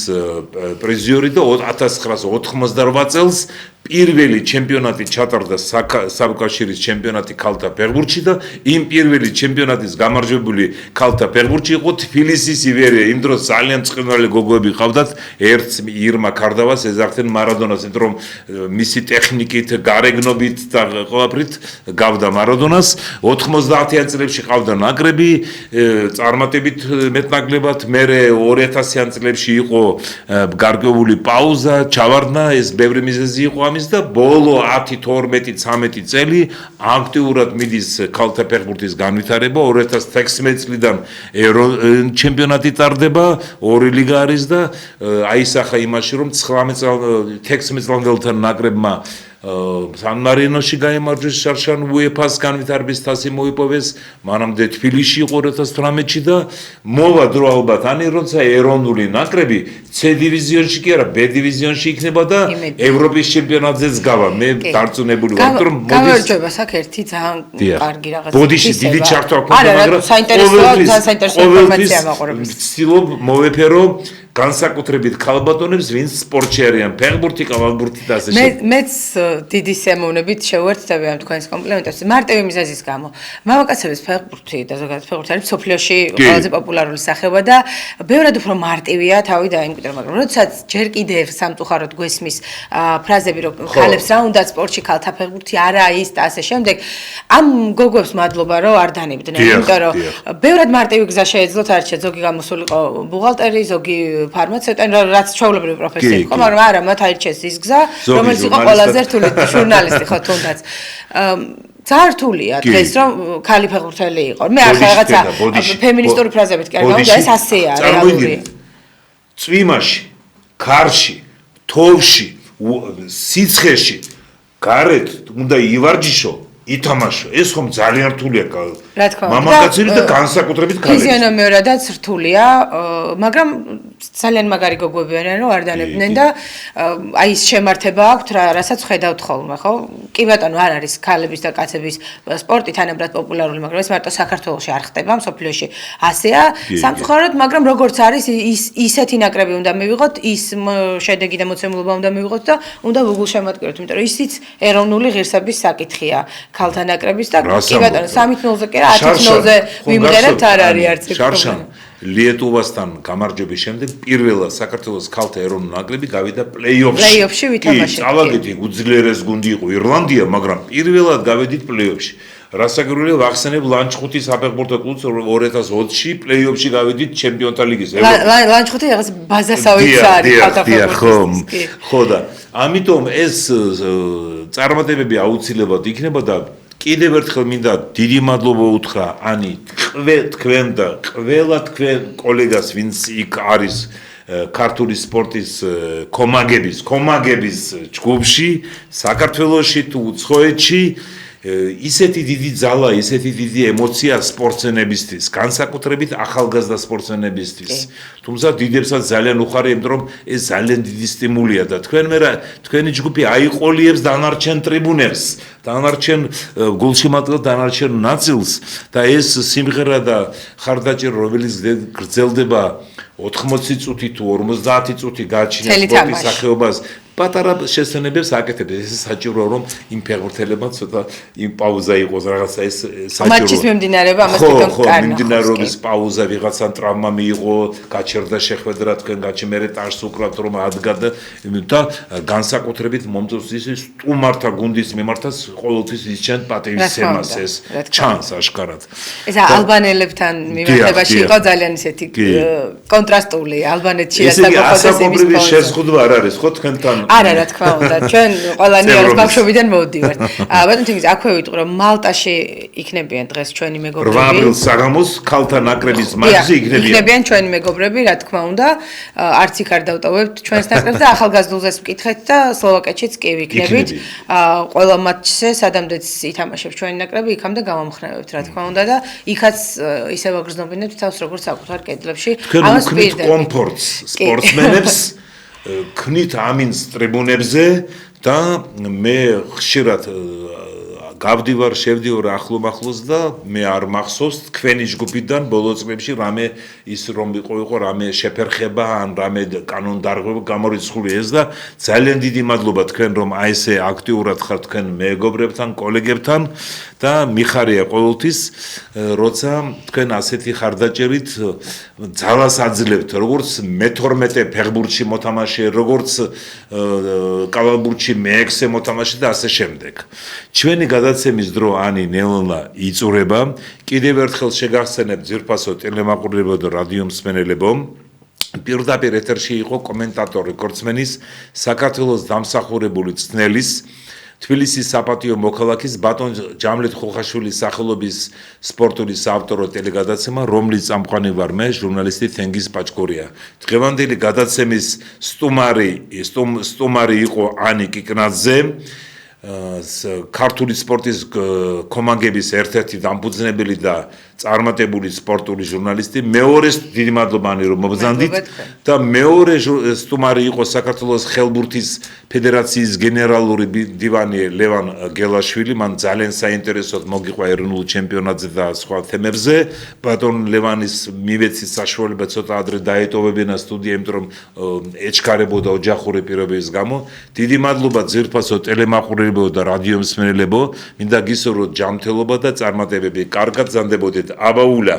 პრიზიორი და 1988 წელს პირველი ჩემპიონატი ჩატარდა საკავშირის ჩემპიონატი ქალთა ფეხბურთში და იმ პირველი ჩემპიონატის გამარჯვებული ქალთა ფეხბურთში იყო თბილისის ივერია. იმ დროს ძალიან წყნარი გოგოები ყავდათ, ერთს ირმა ქარდავას ეძახდნენ მარადონას, იმიტომ რომ მისი ტექნიკით, გარეგნობით და ყველაფრით გავდა მარადონას. 90-იან წლებში ყავდა ნაკრები, წარმატებით მეტნაკლებად, მერე 2000-იან წლებში იყო გარკვეული პაუზა, ჩავარდნა, ეს ბევრი მიზეზი იყო ამის და ბოლო 10-12-13 წელი აქტიურად მიდის ქალთა ფეხბურთის განვითარება. 2016 წლიდან ჩემპიონატი ტარდება, 2 ლიგა არის და აისახა იმაში რომ 16 წლამდელთან ნაკრებმა სან-მარინოში გაიმარჯვეს შარშან უეფას განვითარების თასი მოიპოვეს, მანამდე თბილისში იყო 2018-ში და მოვა დრო ალბათ ანი როცა ეროვნული ნაკრები C დივიზიონში კი არა, B დივიზიონში იქნება და ევროპის ჩემპიონატზეც გავა. მე დარწმუნებული ვარ, რომ მოდის გამარჯვება აქ ერთი ძალიან კარგი რაღაც. ბოდიში დიდი ჩართვა ქონდა, მაგრამ საინტერესოა, ძალიან საინტერესო ინფორმაცია მაყურებელს. ვცდილობ მოვეფერო განსაკუთრებით ქალბატონებს, ვინც სპორტში არიან, ფეხბურთი, კალათბურთი და ასე შემდეგ. მეც დიდი სიამოვნებით შევუერთდები ამ თქვენს კომპლიმენტებს. მარტივი მიზეზის გამო. მამაკაცების ფეხბურთი და ზოგადად ფეხბურთი არის მსოფლიოში ყველაზე პოპულარული სახეობა და ბევრად უფრო მარტივია თავი დაიმკვიდრა, მაგრამ როდესაც ჯერ კიდევ სამწუხაროდ გვესმის ფრაზები, რომ ქალებს რა უნდა სპორტში, ქალთა ფეხბურთი არა ის და ასე შემდეგ, ამ გოგოებს მადლობა, რომ არ დანებდნენ, იმიტომ რომ ბევრად მარტივი გზა შეეძლოთ, არჩეთ ზოგი გამოსულიყო ბუღალტერი, ზოგი ფარმაცევტი, რაც ჩვეულებრივი პროფესია იყო, მაგრამ არა, მათ აირჩეს ის გზა, რომელიც იყო ყველაზე რთული, ჟურნალისტი ხო თუნდაც. ძალიან რთულია დღეს რომ ქალი ფეხბურთელი იყო. მე ახლა რაღაცა ფემინისტური ფრაზებით კი არ გავიდა, ეს ასეა რეალური. წვიმაში, ქარში, თოვში, სიცხეში, გარეთ უნდა ივარჯიშო, ითამაშო. ეს ხომ ძალიან რთულია მამაკაცები და განსაკუთრებით ქალები. ფიზიონომიურადაც რთულია, მაგრამ ძალიან მაგარი გოგოები არიან, რომ არ დანებდნენ და აი ეს შემართება აქვთ, რასაც ხედავთ ხოლმე, ხო? კი ბატონო, არ არის ქალების და კაცების სპორტი თანაბრად პოპულარული, მაგრამ ეს მარტო საქართველოში არ ხდება, მსოფლიოში ასეა. სამწუხაროდ, მაგრამ როგორც არის ისეთი ნაკრები უნდა მივიღოთ, ის შედეგი და მოცემულობა უნდა მივიღოთ და უნდა გულშემატკივროთ, იმიტომ რომ ისიც ეროვნული ღირსების საკითხია ქალთა ნაკრების და კი ბატონო 3-0-ზე კი არა 10-0-ზე ვიმღერებთ არ არის არც ერთი პრობლემა. ლიეტოვასთან გამარჯვების შემდეგ პირველად საქართველოს ქალთა ეროვნული ნაკრები გავიდა პლეი-ოფში. პლეი-ოფში ვითამაშეთ. წავაგეთ, უძლიერეს გუნდი იყო ირლანდია, მაგრამ პირველად გავედით პლეი-ოფში. რასაკვირველია, ვახსენებ ლანჩხუთი საფეხბურთო კლუბს 2020-ში პლეი-ოფში გავედით ჩემპიონთა ლიგის. ლანჩხუთი რაღაც ბაზასავით არის ქალთა ფეხბურთის. ხო და ამიტომ ეს წარმატებები აუცილებლად იქნება და კიდევ ერთხელ მინდა დიდი მადლობა უთხრა ანი თქვენ და ყველა თქვენ კოლეგას, ვინც იქ არის ქართული სპორტის კომაგების ჯგუფში, საქართველოში თუ უცხოეთში, ისეთი დიდი ძალა, ისეთი დიდი ემოცია სპორტსმენებისთვის, განსაკუთრებით ახალგაზრდა სპორტსმენებისთვის. თუმცა დიდებსაც ძალიან უხარია, იმიტომ რომ ეს ძალიან დიდი სტიმულია და თქვენი ჯგუფი აიყოლიებს დანარჩენ ტრიბუნებს, დანარჩენ გულშემატკივრ დანარჩენ ნაწილს და ეს სიმღერა და ხარდაჭერა, რომელიც გრძელდება 80 წუთი თუ 50 წუთი გააჩნია სპორტის სახეობას, პატარა შესვენებებს აკეთებს. ეს საჭიროა რომ იმ ფეხბურთელებმა ცოტა იმ პაუზა იყოს, რაღაცა ეს საჭიროა. მატჩის მიმდინარეობა ამას თვითონ კარგი. მიმდინარეობის პაუზა, ვიღაცა ტრავმა მიიღო, გაჩერდა შეხვედრა, თქვენ გაჩემერე ტაშს უკრავთ რომ ადგა და განსაკუთრებით მომწონს ის სტუმართა გუნდის მიმართაც ყოველთვის ისჩენ პატივისცემას ეს ჩანს აშკარად. ეს ალბანელებთან მიმართებაში იყო ძალიან ისეთი კონტრასტული. ალბანეთში რასაკვირველია, ასაკობრივი შეზღუდვა არ არის ხო თქვენთან? არა, რა თქმა უნდა, ჩვენ ყველანი არის ბავშვობიდან მოვდივართ. ბატონო თინგიზ, აქვე ვიტყვი რომ მალტაში იქნებიან დღეს ჩვენი მეგობრები. 8 აპრილს საღამოს ქალთა ნაკრების მატჩზე იქნებიან ჩვენი მეგობრები, რა თქმა უნდა, არც იქ არ დავტოვებთ ჩვენს ნაკრებს და ახალგაზრდულზეც ვკითხეთ და სლოვაკეთშიც კი ვიქნებით. ყველა მატჩზე სადამდეც ითამაშებს ჩვენი ნაკრები, იქამდე გამომხნევებთ, რა თქმა უნდა და იქაც ისევ აგრძნობინებთ თავს როგორც საკუთარ კედლებში. ამას პირდაპირ კომფორტს სპორტსმენებს knit ამინს ტრიბუნებზე და მე ხშირად გავდივარ, შევდივარ ახლო-ახლოს და მე არ მახსოვს თქვენი ჯგუფიდან ბოლო წლებში რამე ის რომ იყო რამე შეფერხება ან რამე კანონდარღვევა გამორიცხული ეს და ძალიან დიდი მადლობა თქვენ რომ აი ესე აქტიურად ხართ თქვენ მეგობრებთან, კოლეგებთან და მიხარია ყოველთვის როცა თქვენ ასეთი ხარდაჭერით ძალას აძლევთ როგორც მე-12 ფეხბურთში მოთამაშე, როგორც კალათბურთში მე-6 მოთამაშე და ასე შემდეგ. ჩვენი გადაცემის დრო ანი ნელა იწურება. კიდევ ერთხელ შეგახსენებთ ძირფასო ტელემაყურებლებო და რადიო მსმენელებო. პირდაპირ ეთერში იყო კომენტატორი კორცმენის საქართველოს დამსახურებული წნელის თბილისის საპატიო მოქალაქის ბატონ ჯამლეთ ხოხაშვილის სახელობის სპორტული საავტორო ტელეგადაცემა, რომლის წამყვანი ვარ მე, ჟურნალისტი თენგიზ პაჭკორია. დღევანდელი გადაცემის სტუმარი იყო ანი კიკნაძე. ქართული სპორტის კომანგების ერთ-ერთი დამფუძნებელი და წარმატებული სპორტული ჟურნალისტი. მეორეს დიდი მადლობანი რომ მობრძანდით და მეორე სტუმარი იყო საქართველოს ხელბურთის ფედერაციის გენერალური დივანი ლევან გელაშვილი. მან ძალიან საინტერესოდ მოგიყვა ეროვნულ ჩემპიონატზე და სხვა თემებზე. ბატონ ლევანის მივეცით საშუალება ცოტა ადრე დაეტოვებინა სტუდია, იმიტომ რომ ეჩქარებოდა ოჯახური პირობების გამო. დიდი მადლობა ძირფასო ტელემაყურებლებო და რადიო მსმენელებო. მინდა გისურვოთ ჯანმრთელობა და წარმატებები. კარგად გრძანდებოდეთ. აბაულა